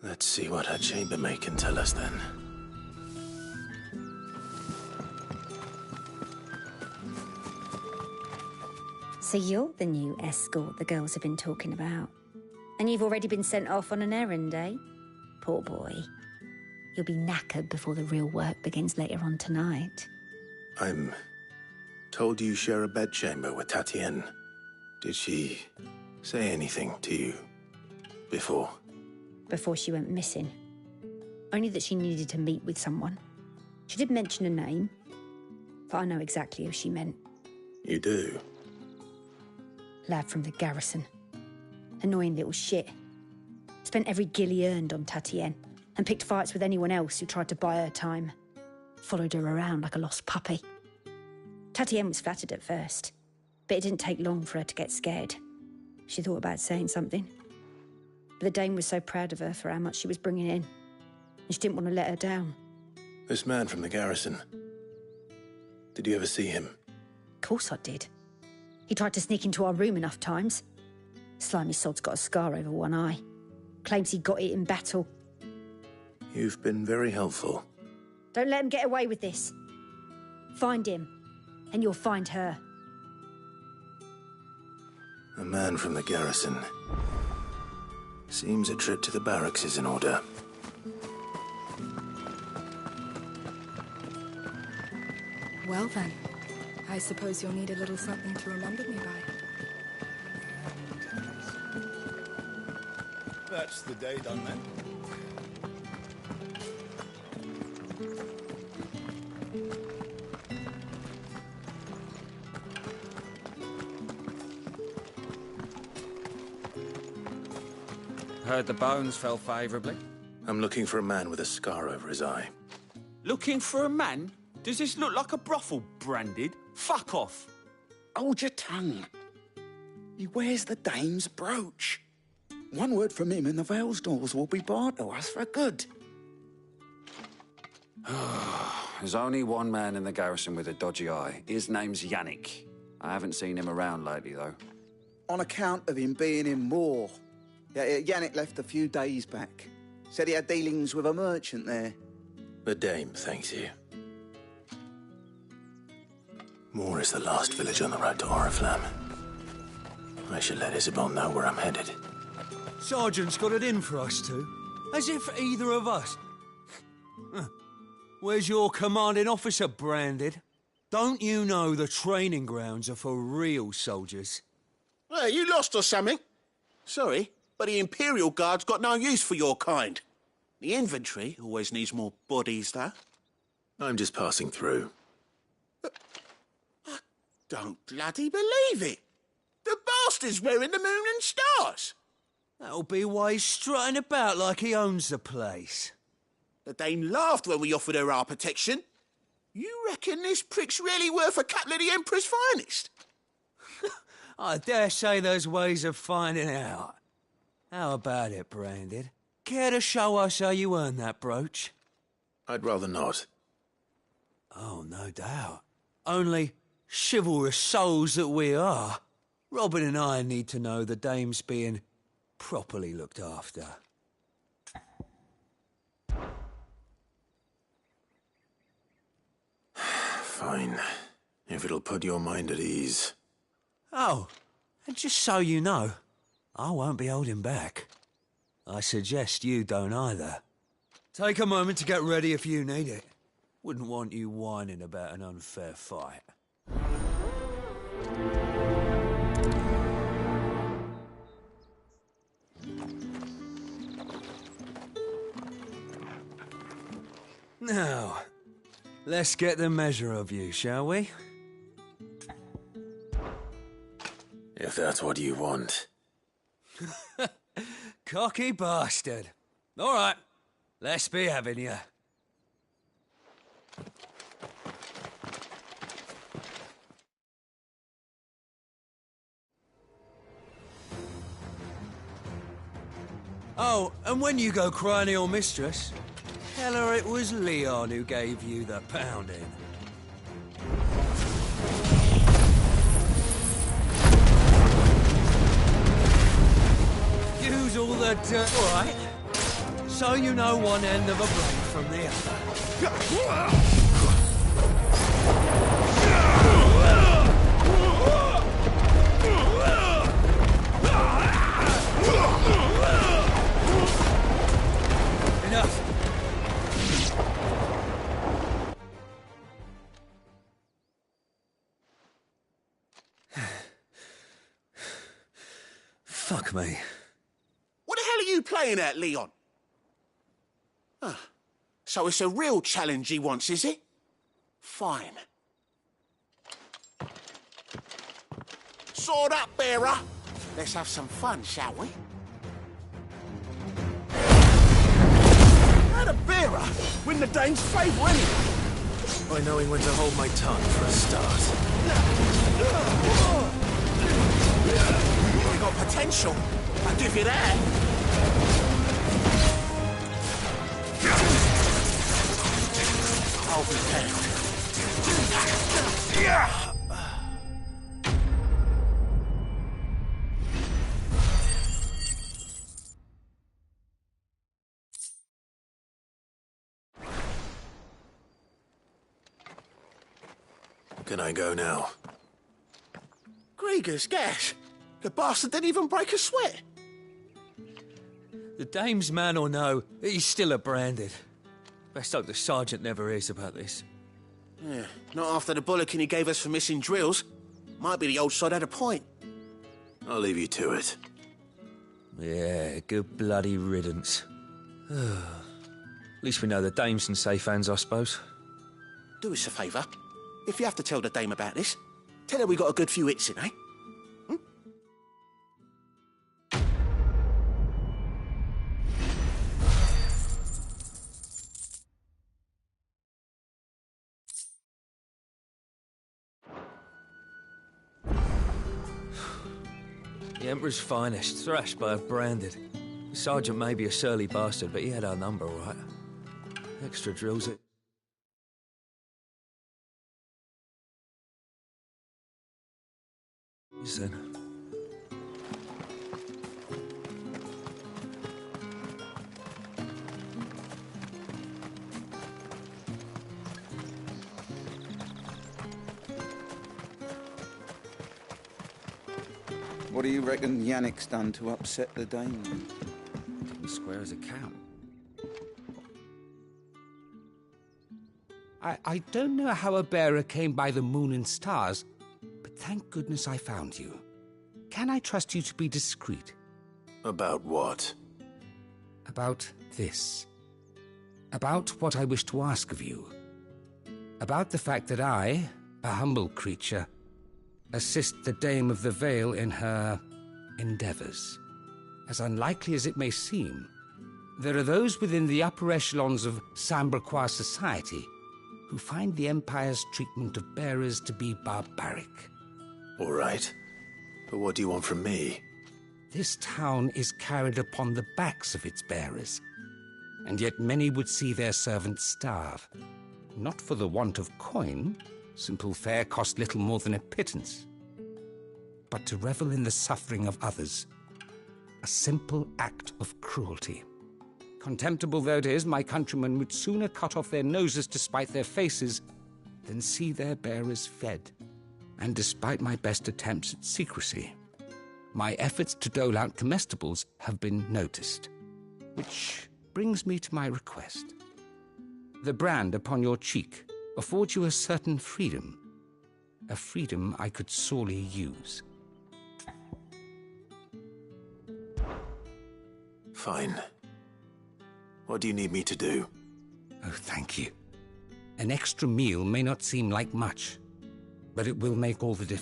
Let's see what her chambermaid can tell us then. So you're the new escort the girls have been talking about. And you've already been sent off on an errand, eh? Poor boy. You'll be knackered before the real work begins later on tonight. I'm told you share a bedchamber with Tatienne. Did she say anything to you before? Before she went missing. Only that she needed to meet with someone. She did mention a name, but I know exactly who she meant. You do? Lad from the garrison. Annoying little shit. Spent every guil he earned on Tatienne and picked fights with anyone else who tried to buy her time. Followed her around like a lost puppy. Tatienne was flattered at first, but it didn't take long for her to get scared. She thought about saying something. But the Dame was so proud of her for how much she was bringing in, and she didn't want to let her down. This man from the garrison. Did you ever see him? Of course I did. He tried to sneak into our room enough times. Slimy sod's got a scar over one eye. Claims he got it in battle. You've been very helpful. Don't let him get away with this. Find him, and you'll find her. A man from the garrison. Seems a trip to the barracks is in order. Well then, I suppose you'll need a little something to remember me by. That's the day done then. Heard the bones fell favourably. I'm looking for a man with a scar over his eye. Looking for a man? Does this look like a brothel, Branded? Fuck off. Hold your tongue. He wears the Dame's brooch. One word from him and the Vale's doors will be barred to us for good. There's only one man in the garrison with a dodgy eye. His name's Yannick. I haven't seen him around lately, though. On account of him being in war. Yannick left a few days back. Said he had dealings with a merchant there. The Dame thanks you. Moor is the last village on the road to Oriflamme. I should let Isabel know where I'm headed. Sergeant's got it in for us two. As if either of us... Where's your commanding officer, Branded? Don't you know the training grounds are for real soldiers? Well, you lost or something? Sorry, but the Imperial Guard's got no use for your kind. The infantry always needs more bodies, though. I'm just passing through. I don't bloody believe it. The bastard's wearing the moon and stars. That'll be why he's strutting about like he owns the place. The Dame laughed when we offered her our protection. You reckon this prick's really worth a couple of the Emperor's finest? I dare say there's ways of finding out. How about it, Branded? Care to show us how you earned that brooch? I'd rather not. Oh, no doubt. Only, chivalrous souls that we are, Robin and I need to know the Dame's being properly looked after. Fine. If it'll put your mind at ease. Oh, and just so you know, I won't be holding back. I suggest you don't either. Take a moment to get ready if you need it. Wouldn't want you whining about an unfair fight. Now, let's get the measure of you, shall we? If that's what you want. Cocky bastard. All right, let's be having you. Oh, and when you go crying to your mistress, tell her it was Leon who gave you the pounding. Use all the dirt, all right? So you know one end of a blade from the other. Enough. Fuck me. What the hell are you playing at, Leon? So it's a real challenge he wants, is it? Sword up, bearer. Let's have some fun, shall we? How the bearer win the Dane's favour anyway? By knowing when to hold my tongue for a start. We got potential. I'll give you that. I'll be damned. Can I go now? Grieger's gas. The bastard didn't even break a sweat. The dame's man or no, he's still a branded. Best hope the sergeant never hears about this. Yeah, not after the bullocking he gave us for missing drills. Might be the old sod had a point. I'll leave you to it. Yeah, good bloody riddance. At least we know the dame's in safe hands, I suppose. Do us a favour. If you have to tell the dame about this, tell her we got a good few hits in, eh? The Emperor's finest, thrashed by a branded. The sergeant may be a surly bastard, but he had our number, all right. Extra drills it. Then. What do you reckon Yannick's done to upset the Dane? Square as a cow. I don't know how a bearer came by the moon and stars, but thank goodness I found you. Can I trust you to be discreet? About what? About this. About what I wish to ask of you. About the fact that I, a humble creature, assist the Dame of the Vale in her endeavours. As unlikely as it may seem, there are those within the upper echelons of Samberquois society who find the Empire's treatment of bearers to be barbaric. All right. But what do you want from me? This town is carried upon the backs of its bearers, and yet many would see their servants starve. Not for the want of coin, simple fare cost little more than a pittance, but to revel in the suffering of others, a simple act of cruelty. Contemptible though it is, my countrymen would sooner cut off their noses to spite their faces than see their bearers fed. And despite my best attempts at secrecy, my efforts to dole out comestibles have been noticed. Which brings me to my request. The brand upon your cheek affords you a certain freedom, a freedom I could sorely use. Fine. What do you need me to do? Oh, thank you. An extra meal may not seem like much, but it will make all the difference.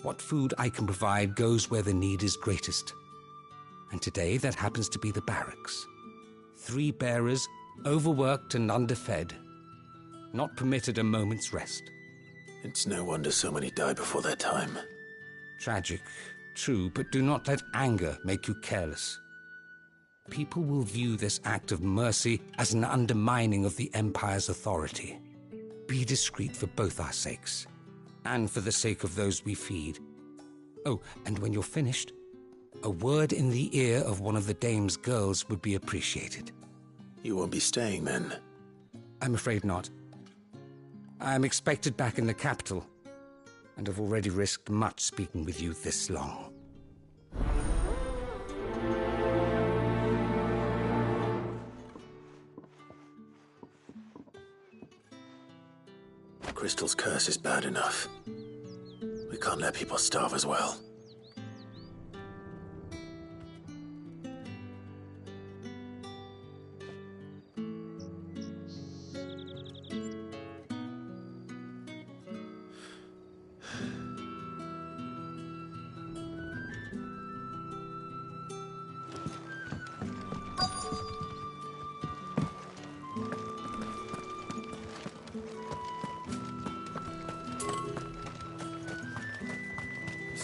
What food I can provide goes where the need is greatest. And today that happens to be the barracks. 3 bearers, overworked and underfed, not permitted a moment's rest. It's no wonder so many die before their time. Tragic, true, but do not let anger make you careless. People will view this act of mercy as an undermining of the Empire's authority. Be discreet for both our sakes, and for the sake of those we feed. Oh, and when you're finished, a word in the ear of one of the Dame's girls would be appreciated. You won't be staying, then? I'm afraid not. I'm expected back in the capital, and have already risked much speaking with you this long. Crystal's curse is bad enough. We can't let people starve as well.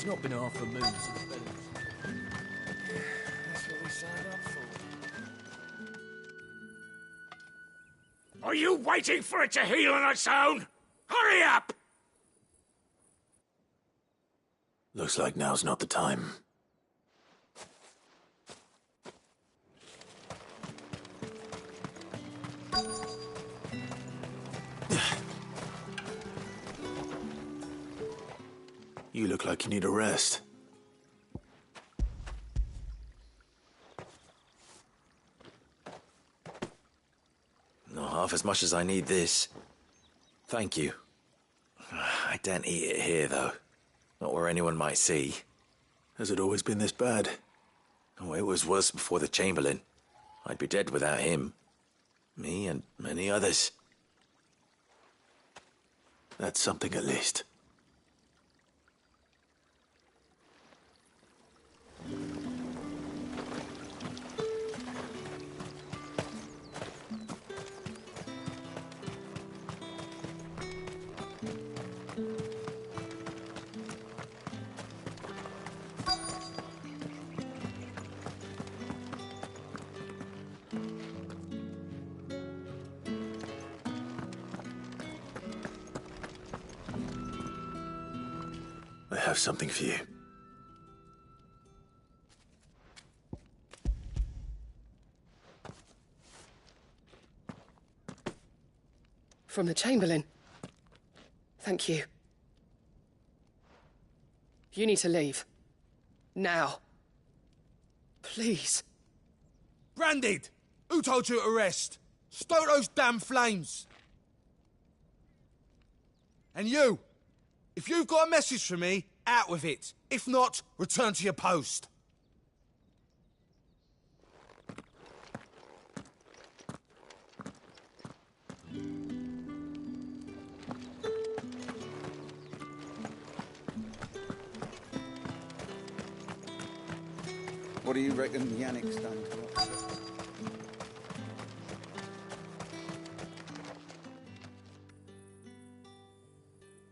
It's not been half a moon since Bell's. That's what we signed up for. Are you waiting for it to heal on its own? Hurry up! Looks like now's not the time. You look like you need a rest. Not half as much as I need this. Thank you. I don't eat it here, though. Not where anyone might see. Has it always been this bad? Oh, it was worse before the Chamberlain. I'd be dead without him. Me and many others. That's something at least. I have something for you. From the Chamberlain. Thank you. You need to leave. Now. Please. Branded! Who told you to rest? Stoke those damn flames! And you! If you've got a message for me, out with it. If not, return to your post. What do you reckon Yannick's done to us?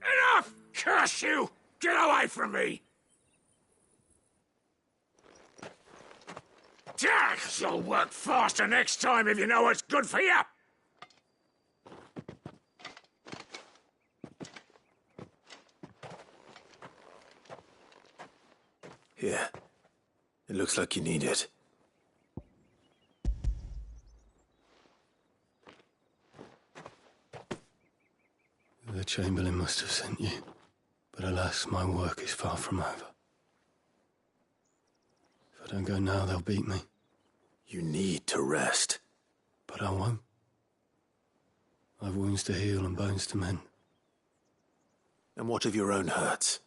Enough! Curse you! Get away from me! You'll work faster next time if you know what's good for you! Here. It looks like you need it. The Chamberlain must have sent you, but alas, my work is far from over. If I don't go now, they'll beat me. You need to rest. But I won't. I've wounds to heal and bones to mend. And what of your own hurts?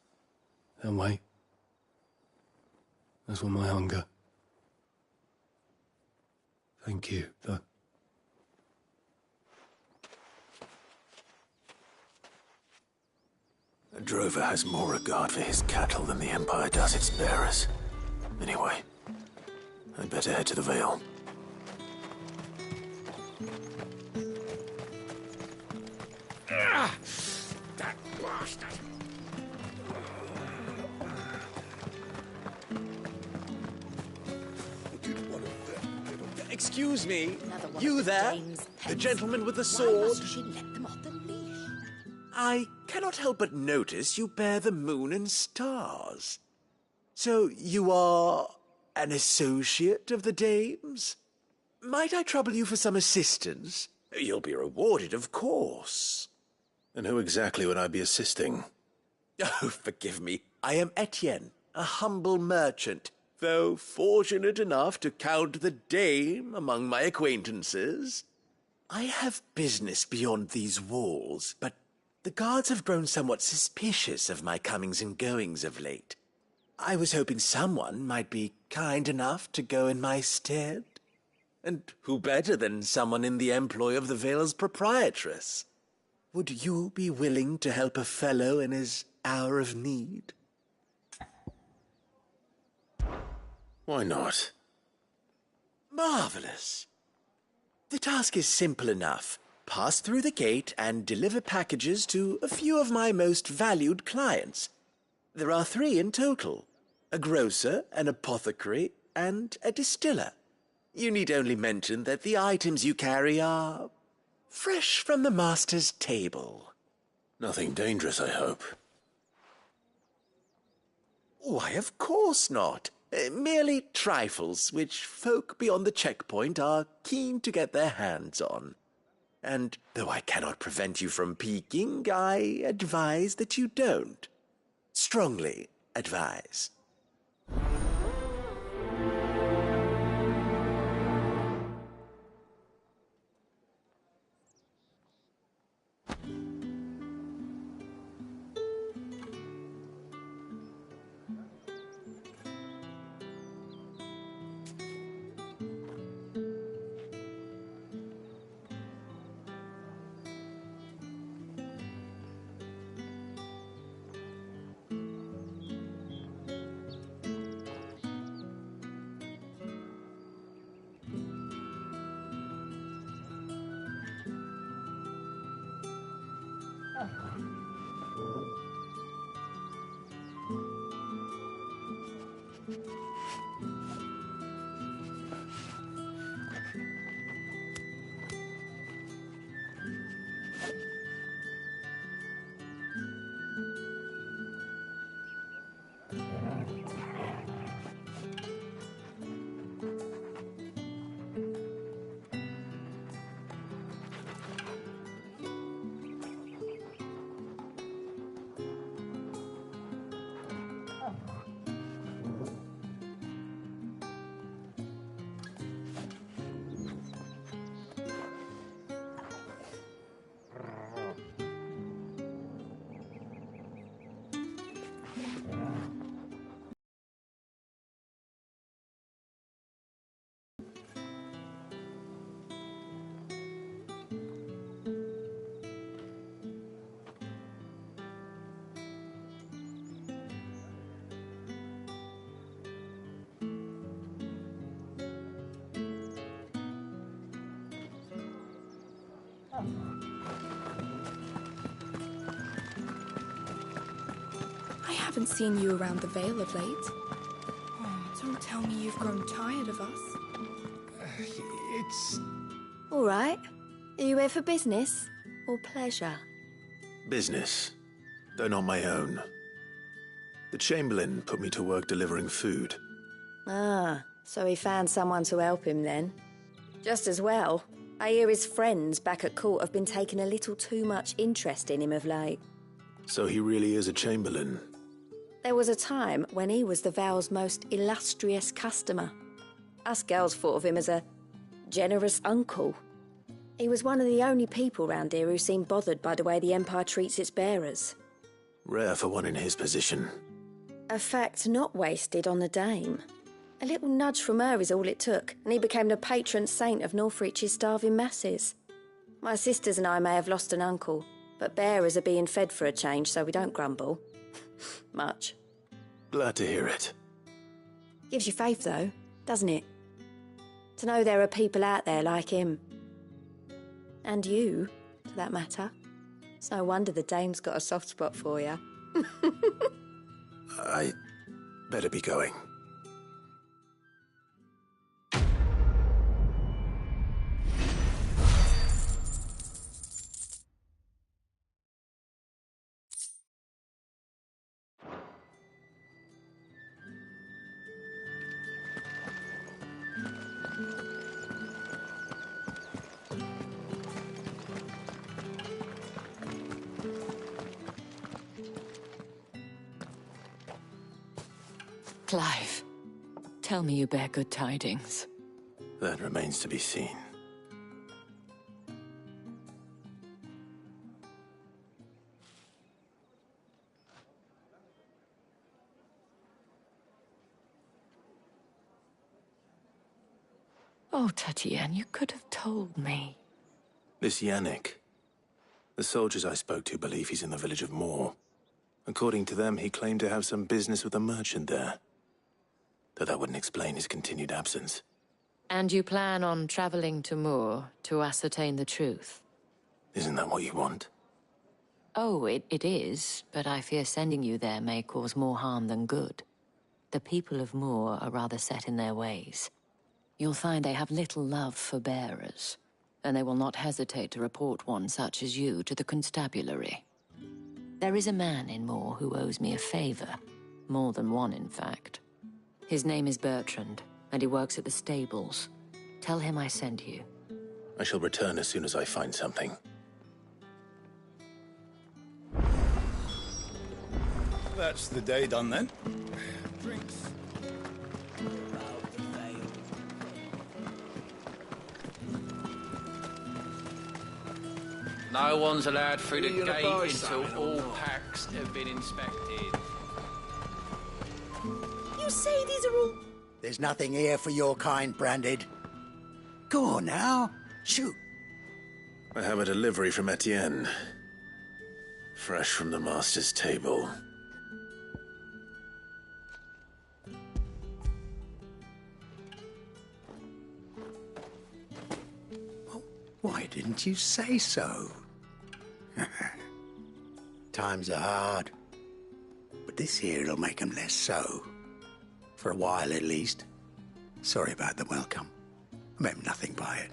They'll wait. As will my hunger. Thank you, though. A drover has more regard for his cattle than the Empire does its bearers. Anyway, I'd better head to the Vale. That bastard! Excuse me, you there? The gentleman with the sword? She let them off the leash. I cannot help but notice you bear the moon and stars. So you are an associate of the dame's? Might I trouble you for some assistance? You'll be rewarded, of course. And who exactly would I be assisting? Oh, forgive me. I am Etienne, a humble merchant, though fortunate enough to count the dame among my acquaintances. I have business beyond these walls, but the guards have grown somewhat suspicious of my comings and goings of late. I was hoping someone might be kind enough to go in my stead. And who better than someone in the employ of the Vale's proprietress? Would you be willing to help a fellow in his hour of need? Why not? Marvelous. The task is simple enough. Pass through the gate and deliver packages to a few of my most valued clients. There are 3 in total. A grocer, an apothecary, and a distiller. You need only mention that the items you carry are fresh from the master's table. Nothing dangerous, I hope. Why, of course not. Merely trifles which folk beyond the checkpoint are keen to get their hands on. And though I cannot prevent you from peeking, I advise that you don't. Strongly advise. I haven't seen you around the Vale of late. Oh, don't tell me you've grown tired of us. It's... All right. Are you here for business or pleasure? Business, though not my own. The Chamberlain put me to work delivering food. Ah, so he found someone to help him then. Just as well. I hear his friends back at court have been taking a little too much interest in him of late. So he really is a Chamberlain. There was a time when he was the Vale's most illustrious customer. Us girls thought of him as a generous uncle. He was one of the only people round here who seemed bothered by the way the Empire treats its bearers. Rare for one in his position. A fact not wasted on the Dame. A little nudge from her is all it took, and he became the patron saint of Northreach's starving masses. My sisters and I may have lost an uncle, but bearers are being fed for a change, so we don't grumble. Much. Glad to hear it. Gives you faith, though, doesn't it? To know there are people out there like him. And you, for that matter. It's no wonder the Dame's got a soft spot for you. I better be going. Clive, tell me you bear good tidings. That remains to be seen. Oh, Tatiana, you could have told me. This Yannick. The soldiers I spoke to believe he's in the village of Moor. According to them, he claimed to have some business with a merchant there. Though that wouldn't explain his continued absence. And you plan on traveling to Moor to ascertain the truth? Isn't that what you want? Oh, it is, but I fear sending you there may cause more harm than good. The people of Moor are rather set in their ways. You'll find they have little love for bearers, and they will not hesitate to report one such as you to the constabulary. There is a man in Moor who owes me a favor. More than one, in fact. His name is Bertrand, and he works at the stables. Tell him I sent you. I shall return as soon as I find something. That's the day done then. Drinks. No one's allowed through the gate until all packs have been inspected. You say these are all... There's nothing here for your kind, Branded. Go on now. Shoot. I have a delivery from Etienne. Fresh from the master's table. Why didn't you say so? Times are hard. But this here'll make 'em less so. For a while, at least. Sorry about the welcome. I meant nothing by it.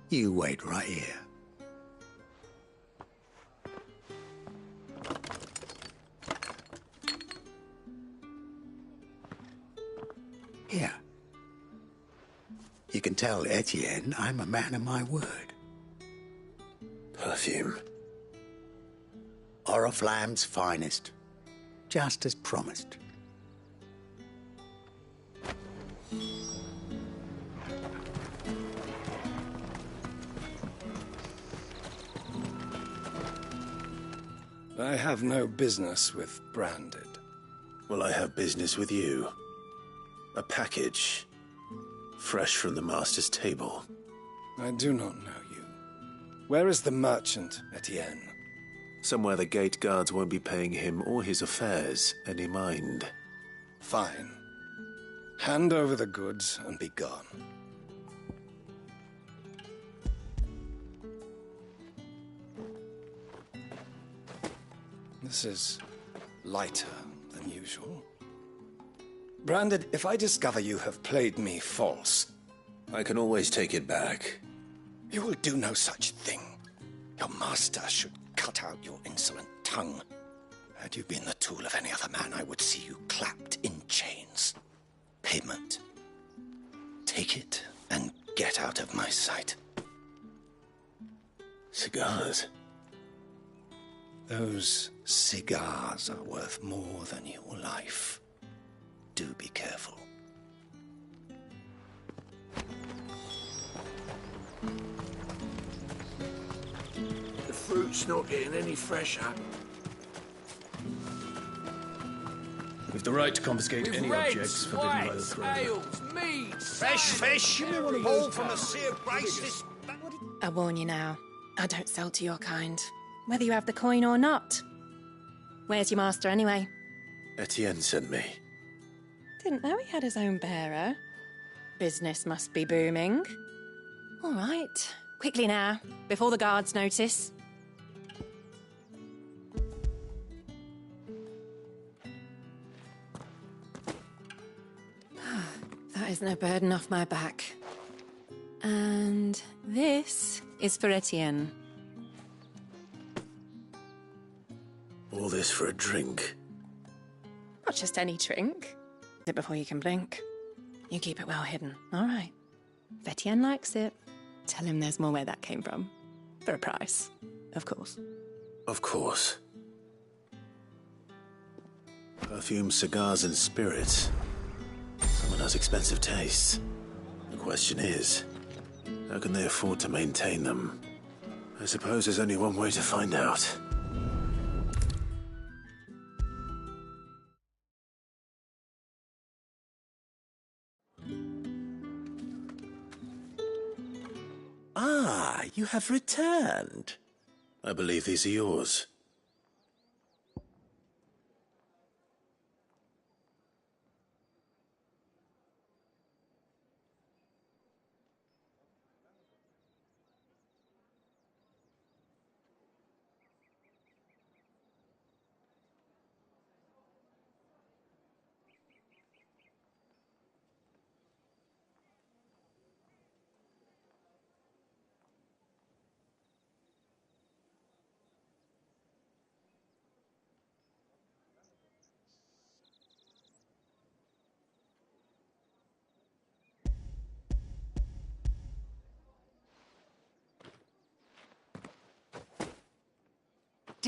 You wait right here. Here. You can tell Etienne I'm a man of my word. Perfume. Oriflamme's finest. Just as promised. I have no business with Branded. Well, I have business with you. A package. Fresh from the master's table. I do not know you. Where is the merchant, Etienne? Somewhere the gate guards won't be paying him or his affairs any mind. Fine. Hand over the goods and be gone. This is lighter than usual. Branded, if I discover you have played me false... I can always take it back. You will do no such thing. Your master should cut out your insolent tongue. Had you been the tool of any other man, I would see you clapped in chains. Payment. Take it and get out of my sight. Cigars? Those cigars are worth more than your life. Do be careful. The fruit's not getting any fresher. We've the right to confiscate any objects forbidden by the throne. ales, meats, Fresh fish! Give me one of All those from the pals. sea of grace this... I warn you now, I don't sell to your kind, whether you have the coin or not. Where's your master, anyway? Etienne sent me. Didn't know he had his own bearer. Business must be booming. All right, quickly now, before the guards notice. That is no burden off my back. And this is for Etienne. All this for a drink. Not just any drink. It before you can blink. You keep it well hidden, all right? If Etienne likes it, tell him there's more where that came from. For a price, of course. Of course. Perfume, cigars, and spirits. Someone has expensive tastes. The question is, how can they afford to maintain them? I suppose there's only one way to find out. Ah, you have returned. I believe these are yours.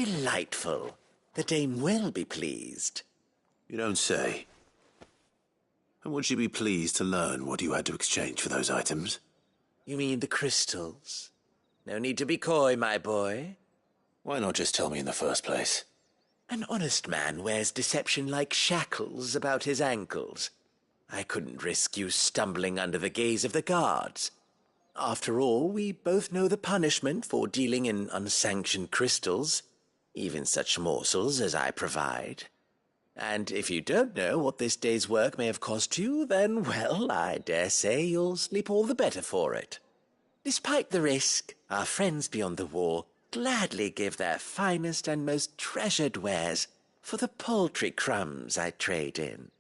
Delightful. The dame will be pleased. You don't say. And would she be pleased to learn what you had to exchange for those items? You mean the crystals? No need to be coy, my boy. Why not just tell me in the first place? An honest man wears deception like shackles about his ankles. I couldn't risk you stumbling under the gaze of the guards. After all, we both know the punishment for dealing in unsanctioned crystals, even such morsels as I provide. And if you don't know what this day's work may have cost you, then, well, I dare say you'll sleep all the better for it. Despite the risk, our friends beyond the wall gladly give their finest and most treasured wares for the paltry crumbs I trade in.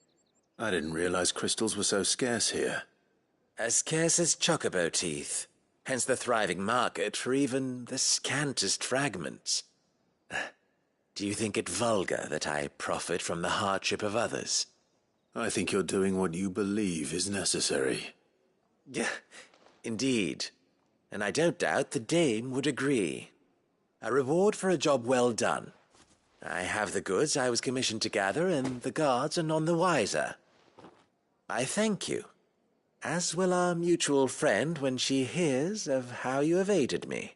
I didn't realize crystals were so scarce here. As scarce as chocobo teeth, hence the thriving market for even the scantest fragments. Do you think it vulgar that I profit from the hardship of others? I think you're doing what you believe is necessary. Yeah, indeed. And I don't doubt the dame would agree. A reward for a job well done. I have the goods I was commissioned to gather, and the guards are none the wiser. I thank you, as will our mutual friend when she hears of how you have aided me.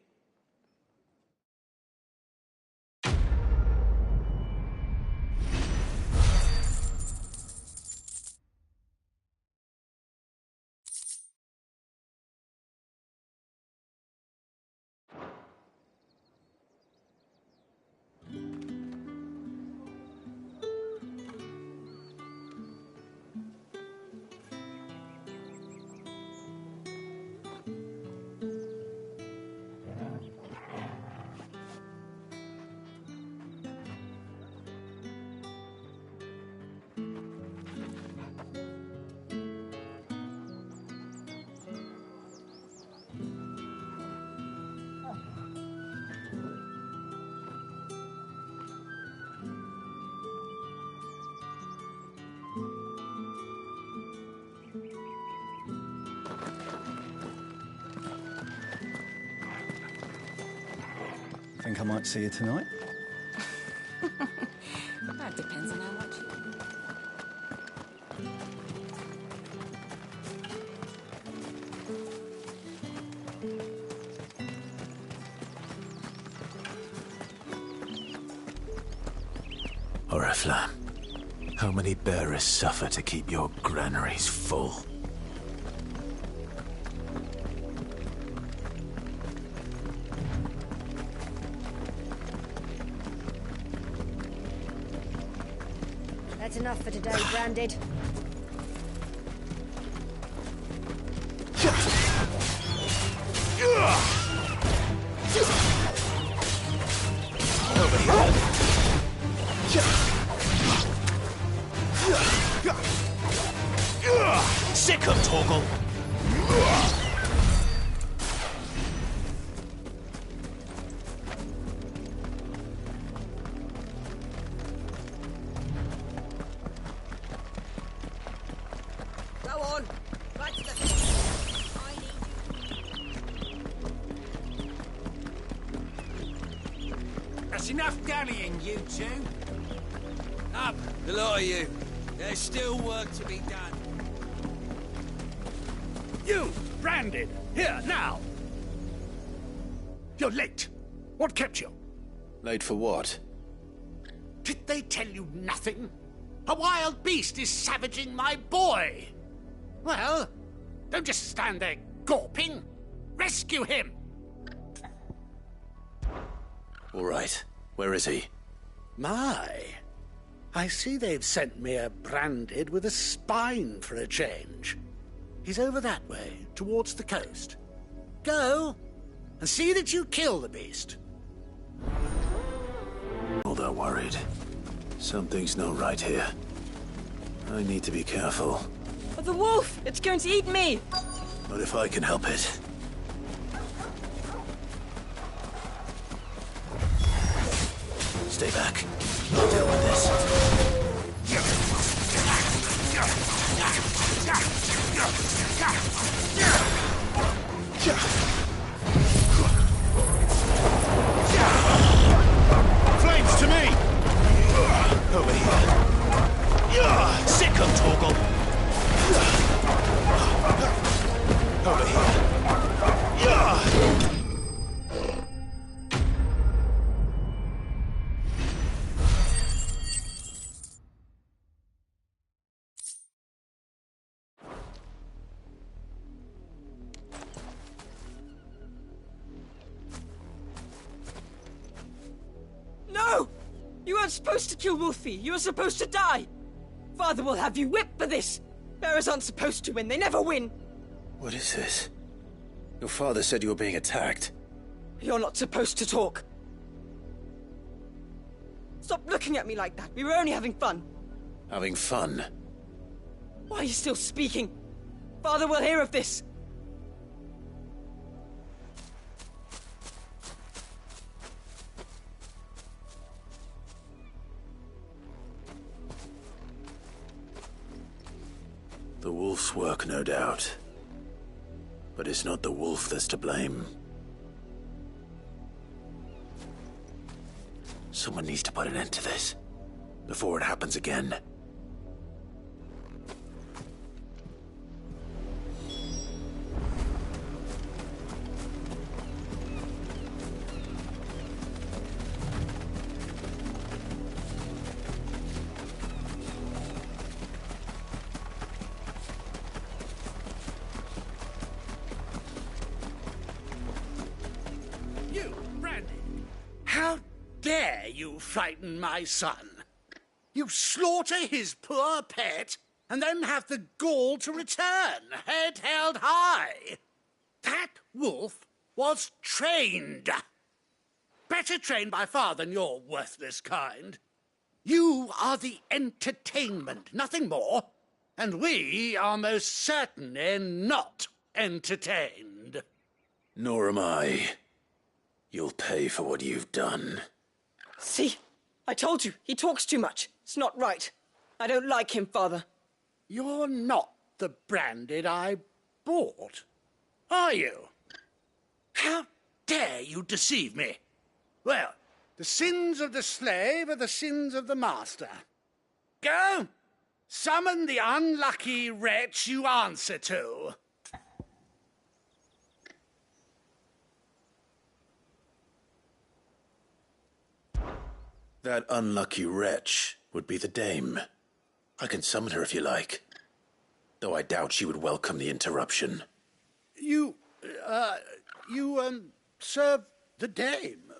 Think I might see you tonight? That depends on how much you... Oriflamme, how many bearers suffer to keep your granaries full? That's enough for today, Branded. Sick of Torgal! Go on! Right to the... That's enough dallying, you two. Up, the lot of you. There's still work to be done. You, Branded, here, now! You're late. What kept you? Late for what? Did they tell you nothing? A wild beast is savaging my boy! Well, don't just stand there gawping. Rescue him! All right. Where is he? My, I see they've sent me a Branded with a spine for a change. He's over that way, towards the coast. Go, and see that you kill the beast. All that worried. Something's not right here. I need to be careful. The wolf! It's going to eat me! But if I can help it. Stay back. I'll deal with this. supposed to kill Wolfie. You were supposed to die. Father will have you whipped for this. Bearers aren't supposed to win. They never win. What is this? Your father said you were being attacked. You're not supposed to talk. Stop looking at me like that. We were only having fun. Having fun? Why are you still speaking? Father will hear of this. The wolf's work, no doubt. But it's not the wolf that's to blame. Someone needs to put an end to this, before it happens again. You, Brandy! How dare you frighten my son? You slaughter his poor pet, and then have the gall to return, head held high. That wolf was trained. Better trained by far than your worthless kind. You are the entertainment, nothing more. And we are most certainly not entertained. Nor am I. You'll pay for what you've done. See? I told you, he talks too much. It's not right. I don't like him, Father. You're not the Branded I bought, are you? How dare you deceive me? Well, the sins of the slave are the sins of the master. Go! Summon the unlucky wretch you answer to. That unlucky wretch would be the dame. I can summon her if you like. Though I doubt she would welcome the interruption. You serve the dame.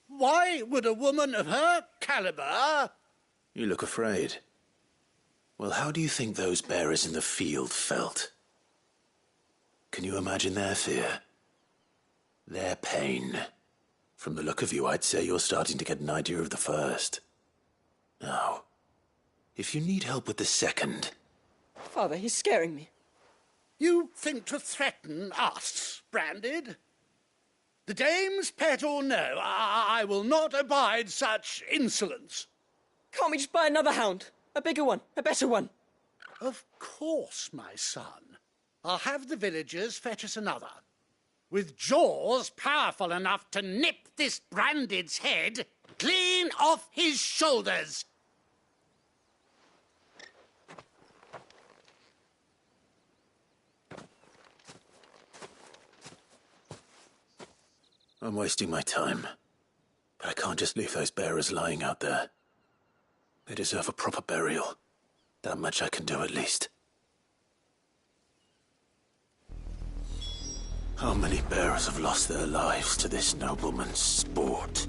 Why would a woman of her caliber... You look afraid. Well, how do you think those bearers in the field felt? Can you imagine their fear? Their pain? From the look of you, I'd say you're starting to get an idea of the first. Now, if you need help with the second... Father, he's scaring me. You think to threaten us, Branded? The dame's pet or no, I will not abide such insolence. Can't we just buy another hound? A bigger one, a better one. Of course, my son. I'll have the villagers fetch us another. With jaws powerful enough to nip this Branded's head clean off his shoulders. I'm wasting my time. But I can't just leave those bearers lying out there. They deserve a proper burial. That much I can do at least. How many bearers have lost their lives to this nobleman's sport?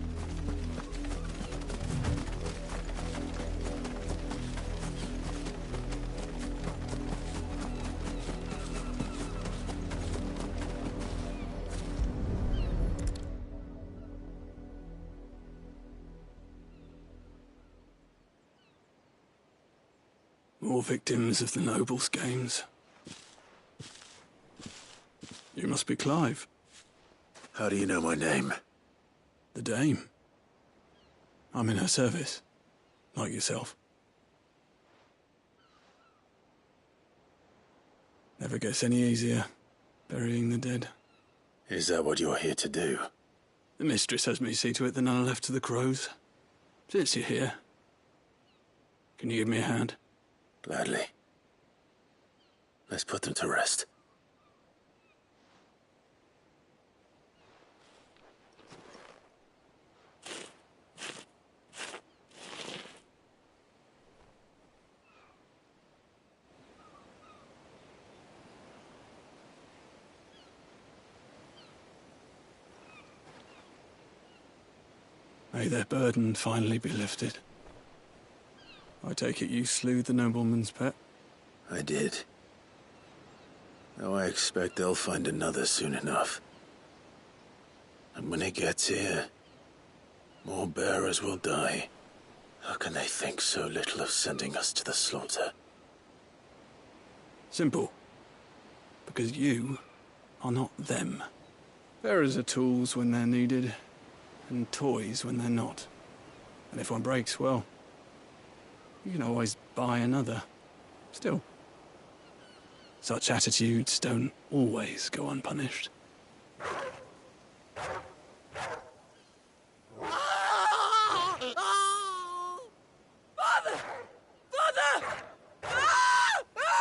More victims of the nobles' games. You must be Clive. How do you know my name? The dame. I'm in her service, like yourself. Never gets any easier, burying the dead. Is that what you're here to do? The mistress has me see to it that none are left to the crows. Since you're here, can you give me a hand? Gladly. Let's put them to rest. May their burden finally be lifted. I take it you slew the nobleman's pet? I did. Now I expect they'll find another soon enough. And when it gets here, more bearers will die. How can they think so little of sending us to the slaughter? Simple. Because you are not them. Bearers are tools when they're needed, and toys when they're not. And if one breaks, well, you can always buy another. Still, such attitudes don't always go unpunished. Father!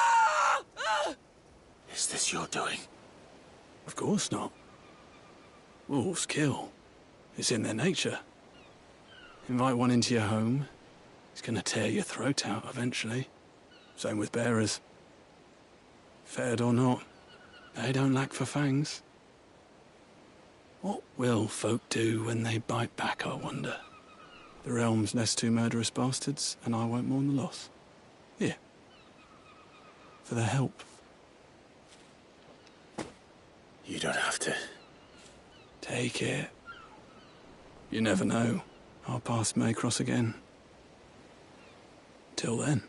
Father! Is this your doing? Of course not. Wolves kill. It's in their nature. Invite one into your home, he's gonna tear your throat out eventually. Same with bearers. Fed or not, they don't lack for fangs. What will folk do when they bite back, I wonder? The realm's nest two murderous bastards, and I won't mourn the loss. Here. For their help. You don't have to. Take it. You never know. Our paths may cross again. Till then.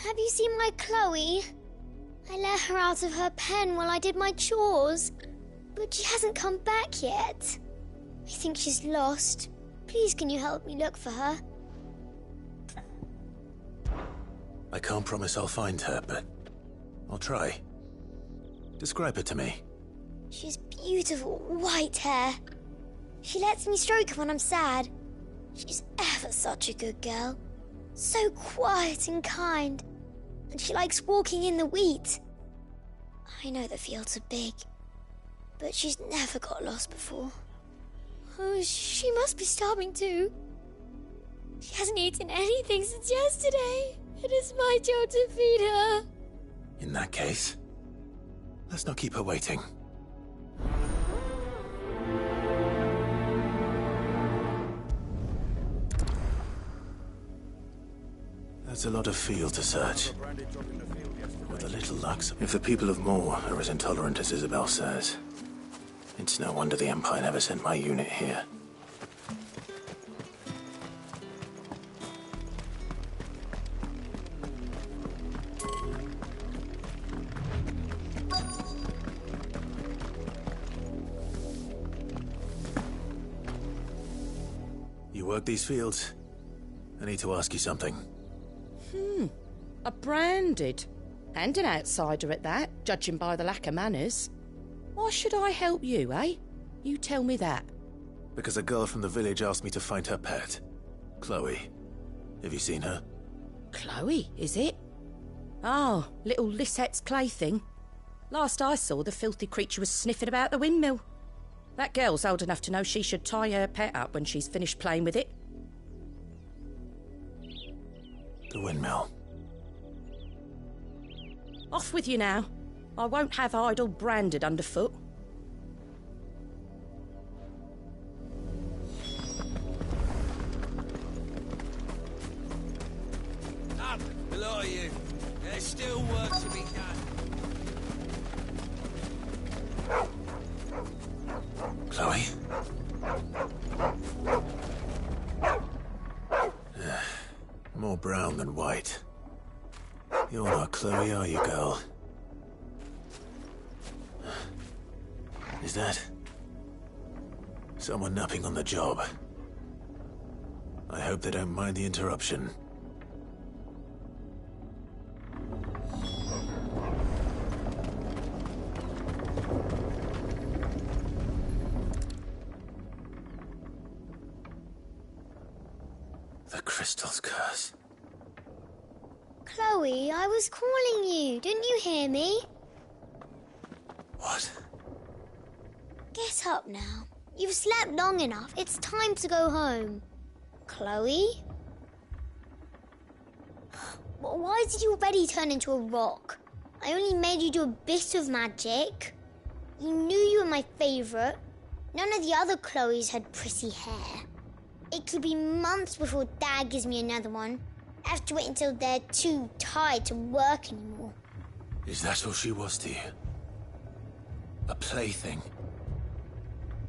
Have you seen my Chloe? I let her out of her pen while I did my chores, but she hasn't come back yet. I think she's lost. Please, can you help me look for her? I can't promise I'll find her, but I'll try. Describe her to me. She's beautiful white hair. She lets me stroke her when I'm sad. She's ever such a good girl. So quiet and kind. And she likes walking in the wheat. I know the fields are big, but she's never got lost before. Oh, she must be starving too. She hasn't eaten anything since yesterday. It is my job to feed her. In that case, let's not keep her waiting. That's a lot of field to search. With a little luck, if the people of Moor are as intolerant as Isabel says, it's no wonder the Empire never sent my unit here. You work these fields? I need to ask you something. A branded. And an outsider at that, judging by the lack of manners. Why should I help you, eh? You tell me that. Because a girl from the village asked me to find her pet. Chloe. Have you seen her? Chloe, is it? Oh, little Lisette's plaything. Last I saw, the filthy creature was sniffing about the windmill. That girl's old enough to know she should tie her pet up when she's finished playing with it. The windmill. Off with you now. I won't have idle branded underfoot. Up, below you. There's still work to be done. Chloe? brown than white. You're not Chloe, are you, girl? Is that someone napping on the job? I hope they don't mind the interruption. The crystal's curse. Chloe, I was calling you. Didn't you hear me? What? Get up now. You've slept long enough. It's time to go home. Chloe? Why did you already turn into a rock? I only made you do a bit of magic. You knew you were my favourite. None of the other Chloes had pretty hair. It could be months before Dad gives me another one. I have to wait until they're too tired to work anymore. Is that all she was to you? A plaything?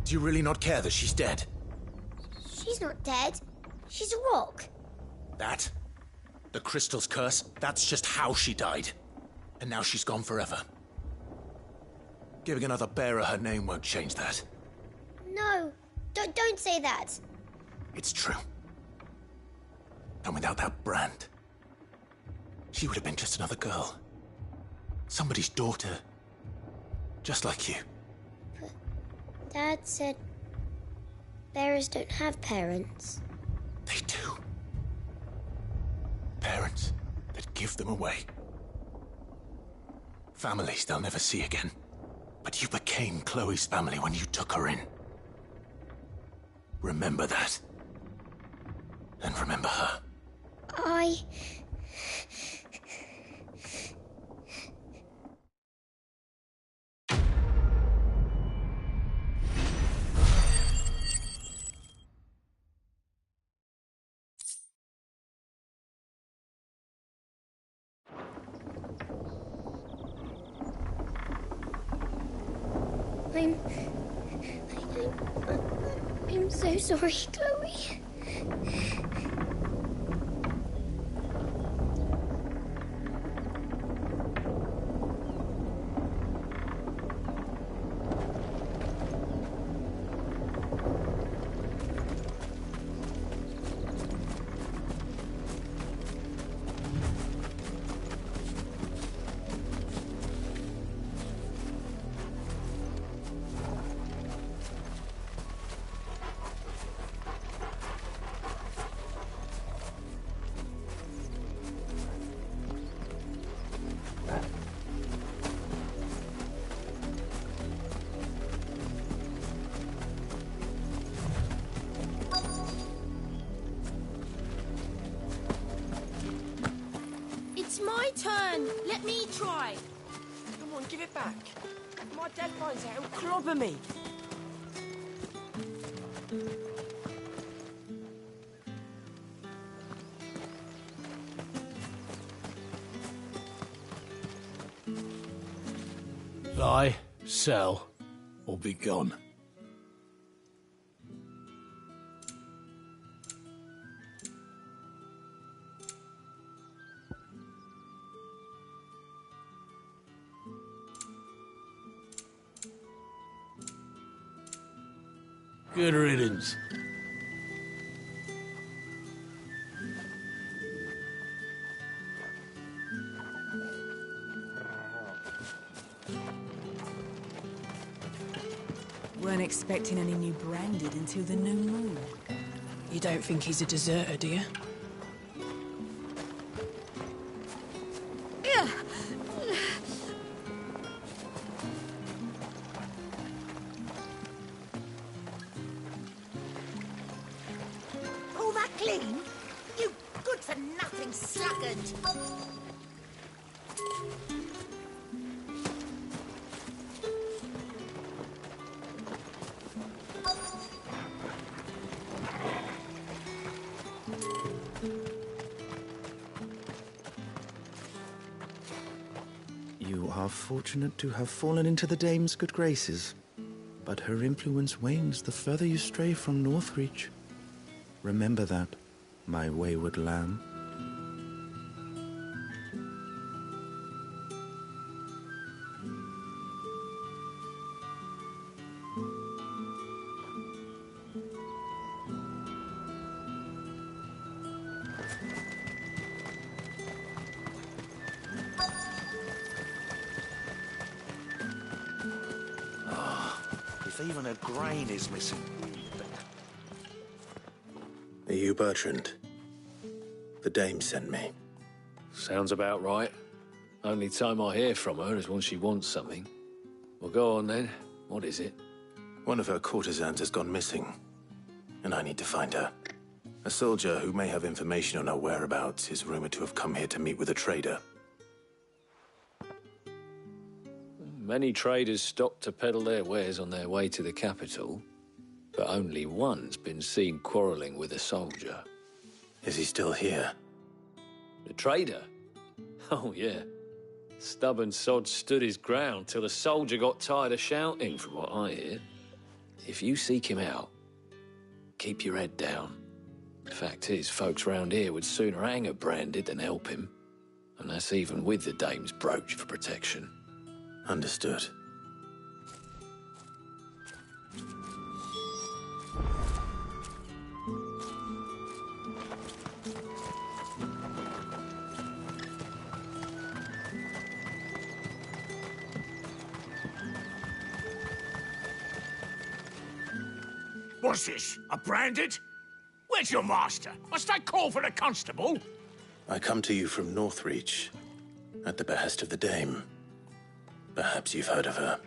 Do you really not care that she's dead? She's not dead. She's a rock. That? The crystal's curse? That's just how she died. And now she's gone forever. Giving another bearer her name won't change that. No, don't say that. It's true. And without that brand, she would have been just another girl. Somebody's daughter. Just like you. But Dad said bearers don't have parents. They do. Parents that give them away. Families they'll never see again. But you became Chloe's family when you took her in. Remember that. And remember her. I'm so sorry, Chloe. It's my turn. Let me try. Come on, give it back. If my dad finds out, he'll clobber me. Lie, sell, or be gone. Good riddance. Weren't expecting any new branded until the new moon. You don't think he's a deserter, do you? All that clean? You good-for-nothing sluggard! You are fortunate to have fallen into the dame's good graces, but her influence wanes the further you stray from Northreach. Remember that, my wayward lamb. if even a grain is missing. Are you Bertrand? The dame sent me. Sounds about right. Only time I hear from her is when she wants something. Well, go on then. What is it? One of her courtesans has gone missing, and I need to find her. A soldier who may have information on her whereabouts is rumored to have come here to meet with a trader. Many traders stop to peddle their wares on their way to the capital, but only one's been seen quarrelling with a soldier. Is he still here? The trader? Oh, yeah. Stubborn sod stood his ground till the soldier got tired of shouting, from what I hear. If you seek him out, keep your head down. The fact is, folks round here would sooner hang a branded than help him. And that's even with the dame's brooch for protection. Understood. What's this? A branded? Where's your master? Must I call for the constable? I come to you from Northreach, at the behest of the dame. Perhaps you've heard of her.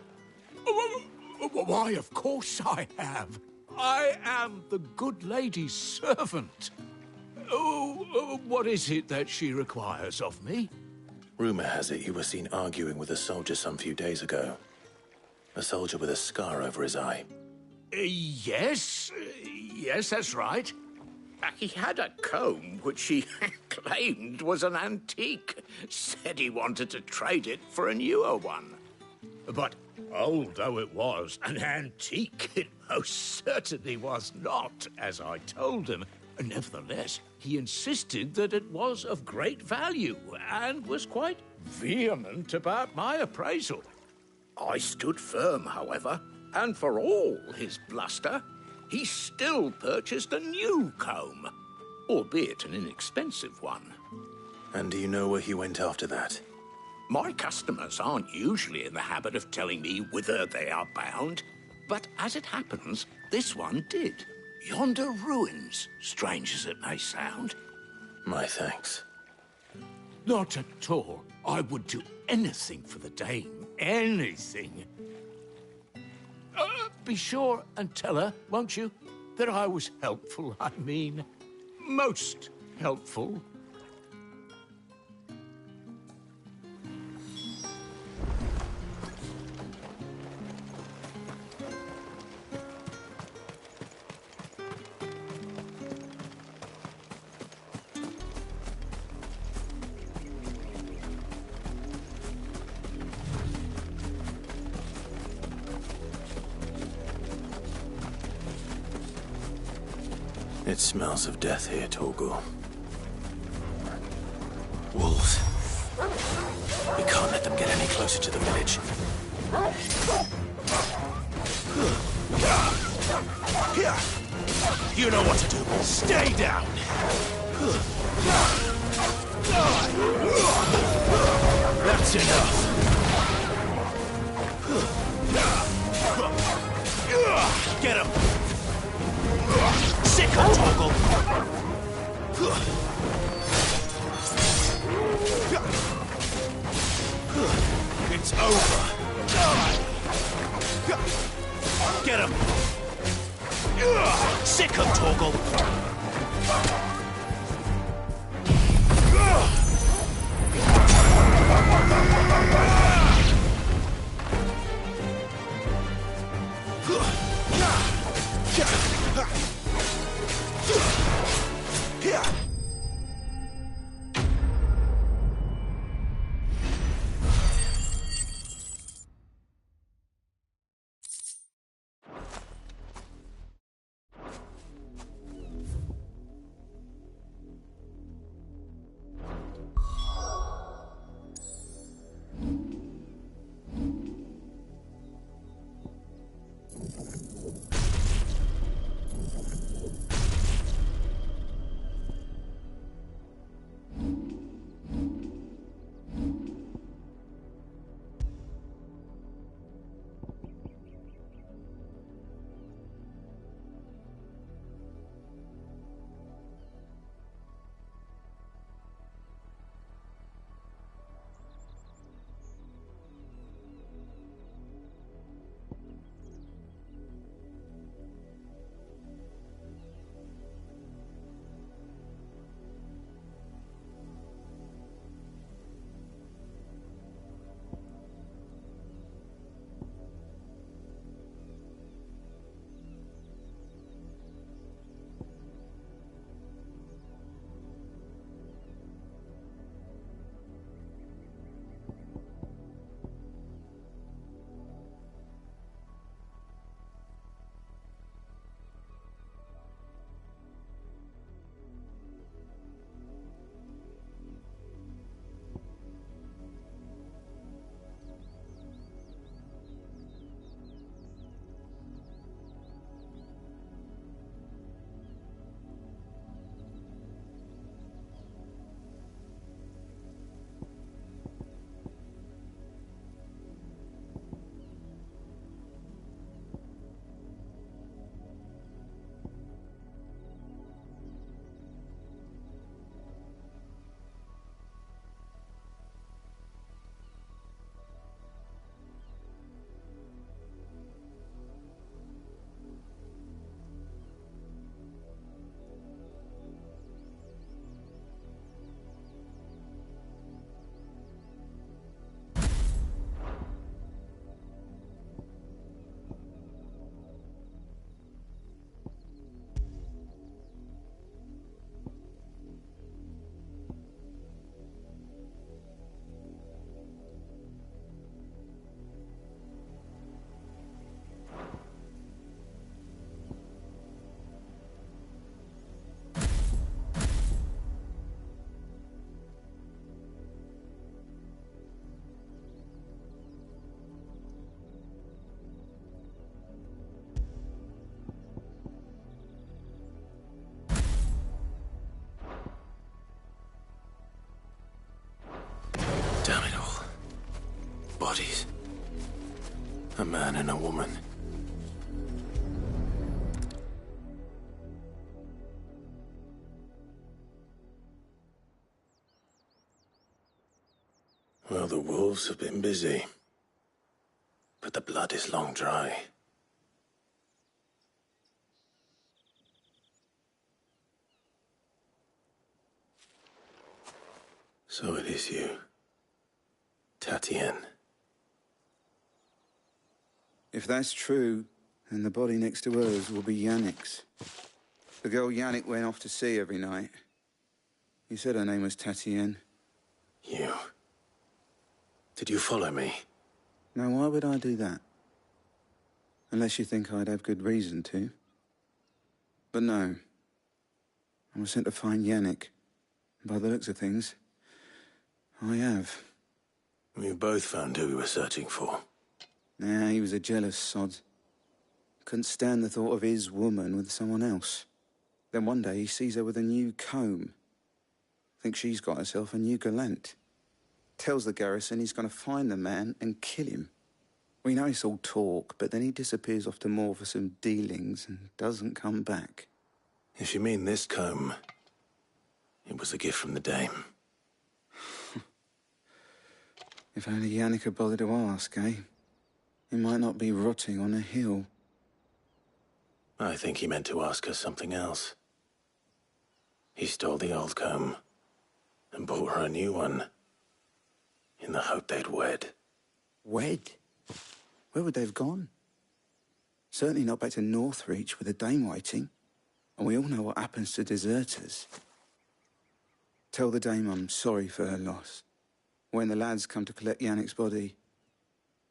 Why, of course I have. I am the good lady's servant. What is it that she requires of me? Rumor has it you were seen arguing with a soldier some few days ago. A soldier with a scar over his eye. Yes, that's right. He had a comb which he claimed was an antique. Said he wanted to trade it for a newer one. But old though it was, an antique it most certainly was not, as I told him. Nevertheless, he insisted that it was of great value and was quite vehement about my appraisal. I stood firm, however, and for all his bluster, he still purchased a new comb, albeit an inexpensive one. And do you know where he went after that? My customers aren't usually in the habit of telling me whither they are bound, but as it happens, this one did. Yonder ruins, strange as it may sound. My thanks. Not at all. I would do anything for the dame. Anything. Be sure and tell her, won't you, that I was helpful, I mean, most helpful. It smells of death here, Torgal. Wolves. We can't let them get any closer to the village. You know what to do. Stay down. That's enough. Get him. Sick of Torgal. It's over. Get him. Sick of Torgal. bodies. A man and a woman. Well, the wolves have been busy. But the blood is long dry. So it is you, Tatienne. If that's true, then the body next to hers will be Yannick's. The girl Yannick went off to see every night. You said her name was Tatienne. You. Did you follow me? Now, why would I do that? Unless you think I'd have good reason to. But no. I was sent to find Yannick. By the looks of things, I have. We both found who we were searching for. Nah, he was a jealous sod. Couldn't stand the thought of his woman with someone else. Then one day he sees her with a new comb. Thinks she's got herself a new gallant. Tells the garrison he's going to find the man and kill him. We know it's all talk, but then he disappears off to Moor for some dealings and doesn't come back. If you mean this comb, it was a gift from the dame. If only Yannick had bothered to ask, eh? He might not be rotting on a hill. I think he meant to ask her something else. He stole the old comb and bought her a new one in the hope they'd wed. Wed? Where would they have gone? Certainly not back to Northreach with a dame waiting. And we all know what happens to deserters. Tell the dame I'm sorry for her loss. When the lads come to collect Yannick's body,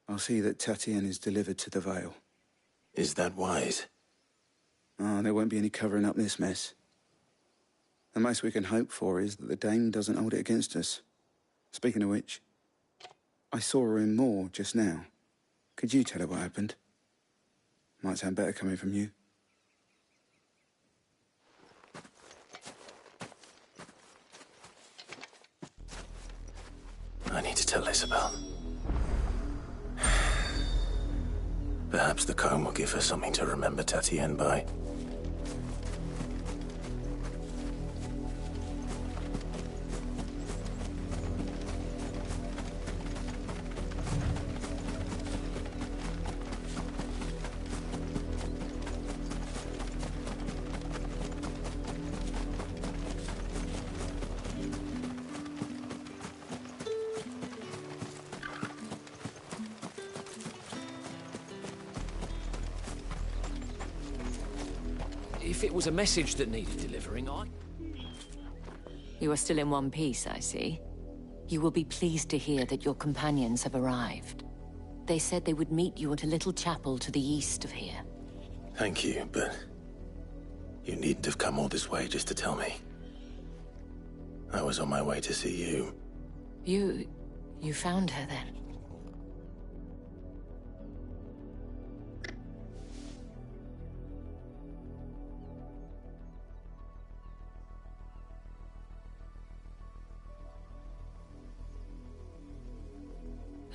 I'll see that Tatienne is delivered to the Vale. Is that wise? Oh, there won't be any covering up this mess. The most we can hope for is that the dame doesn't hold it against us. Speaking of which, I saw her in Moor just now. Could you tell her what happened? Might sound better coming from you. I need to tell Isabel. Perhaps the comb will give her something to remember Tatienne by. If it was a message that needed delivering, You are still in one piece, I see. You will be pleased to hear that your companions have arrived. They said they would meet you at a little chapel to the east of here. Thank you, but you needn't have come all this way just to tell me. I was on my way to see you. You found her then?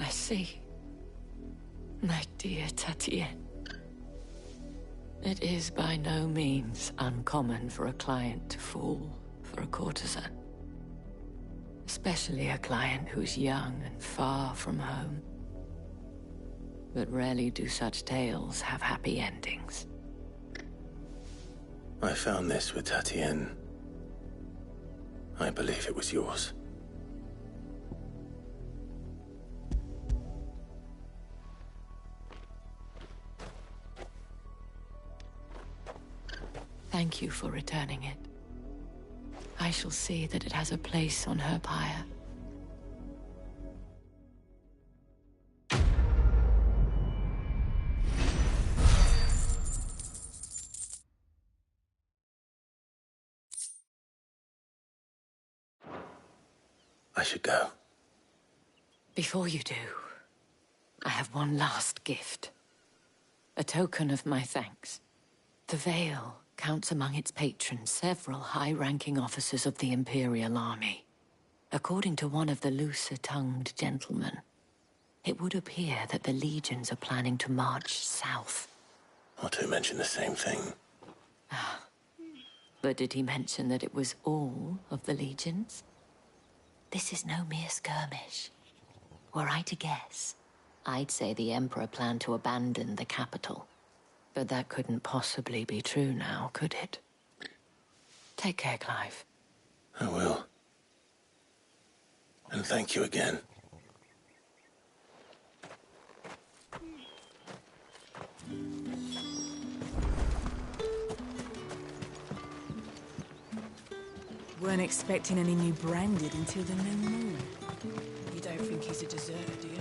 I see. My dear Tatienne. It is by no means uncommon for a client to fall for a courtesan. Especially a client who's young and far from home. But rarely do such tales have happy endings. I found this with Tatienne. I believe it was yours. Thank you for returning it. I shall see that it has a place on her pyre. I should go. Before you do, I have one last gift. A token of my thanks. The Vale counts among its patrons several high-ranking officers of the Imperial Army. According to one of the looser-tongued gentlemen, it would appear that the legions are planning to march south. Otto mentioned the same thing. But did he mention that it was all of the legions? This is no mere skirmish. Were I to guess, I'd say the Emperor planned to abandon the capital. But that couldn't possibly be true now, could it? Take care, Clive. I will. And thank you again. Weren't expecting any new branded until the new moon. You don't think he's a deserter, do you?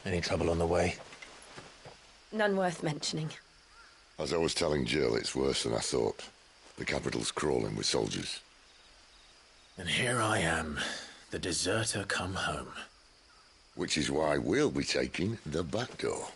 Any trouble on the way? None worth mentioning. As I was telling Jill, it's worse than I thought. The capital's crawling with soldiers. And here I am, the deserter come home. Which is why we'll be taking the back door.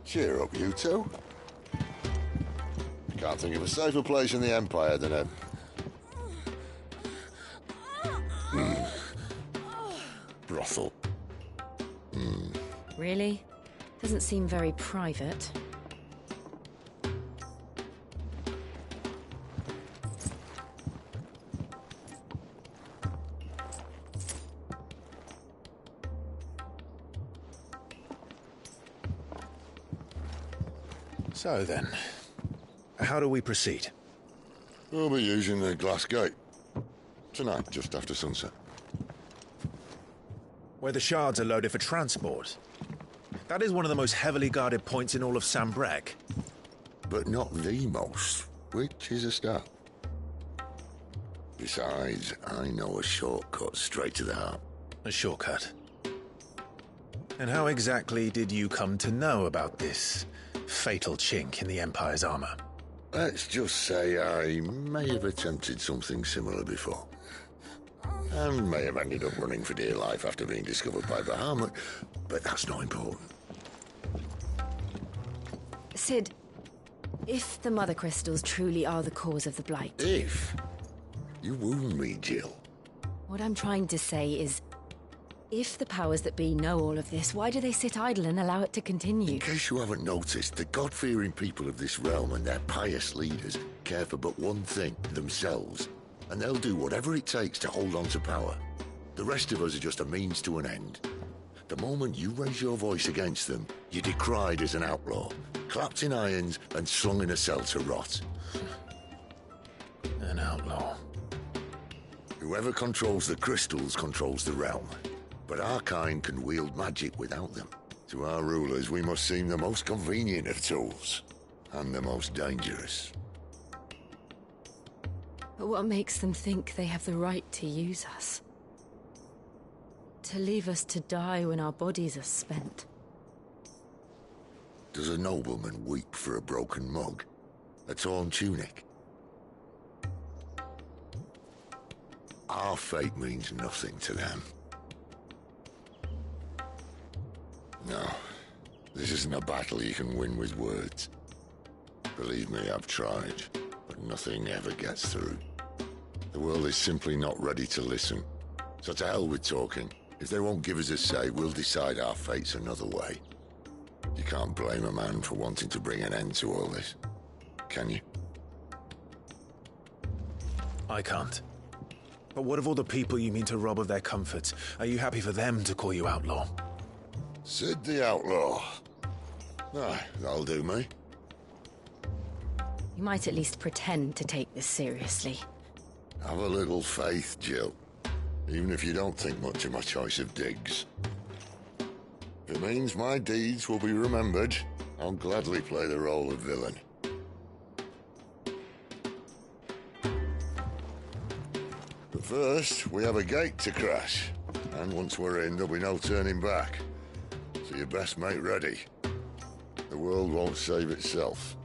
Cheer up, you two. Can't think of a safer place in the Empire than a... brothel. Really? Doesn't seem very private. So then, how do we proceed? We'll be using the glass gate. Tonight, just after sunset. Where the shards are loaded for transport. That is one of the most heavily guarded points in all of Sambrec. But not the most, which is a start. Besides, I know a shortcut straight to the heart. A shortcut? And how exactly did you come to know about this fatal chink in the Empire's armor? Let's just say I may have attempted something similar before. And may have ended up running for dear life after being discovered by Bahamut, but that's not important. Sid, if the Mother Crystals truly are the cause of the Blight... If? You wound me, Jill. What I'm trying to say is, if the powers that be know all of this, why do they sit idle and allow it to continue? In case you haven't noticed, the God-fearing people of this realm and their pious leaders care for but one thing, themselves. And they'll do whatever it takes to hold on to power. The rest of us are just a means to an end. The moment you raise your voice against them, you're decried as an outlaw, clapped in irons and slung in a cell to rot. An outlaw. Whoever controls the crystals controls the realm. But our kind can wield magic without them. To our rulers, we must seem the most convenient of tools. And the most dangerous. But what makes them think they have the right to use us? To leave us to die when our bodies are spent. Does a nobleman weep for a broken mug? A torn tunic? Our fate means nothing to them. No, this isn't a battle you can win with words. Believe me, I've tried, but nothing ever gets through. The world is simply not ready to listen. So to hell with talking. If they won't give us a say, we'll decide our fates another way. You can't blame a man for wanting to bring an end to all this, can you? I can't. But what of all the people you mean to rob of their comforts? Are you happy for them to call you outlaw? Sid the Outlaw. Aye, that'll do me. You might at least pretend to take this seriously. Have a little faith, Jill. Even if you don't think much of my choice of digs. If it means my deeds will be remembered, I'll gladly play the role of villain. But first, we have a gate to crash. And once we're in, there'll be no turning back. So you best make ready. The world won't save itself.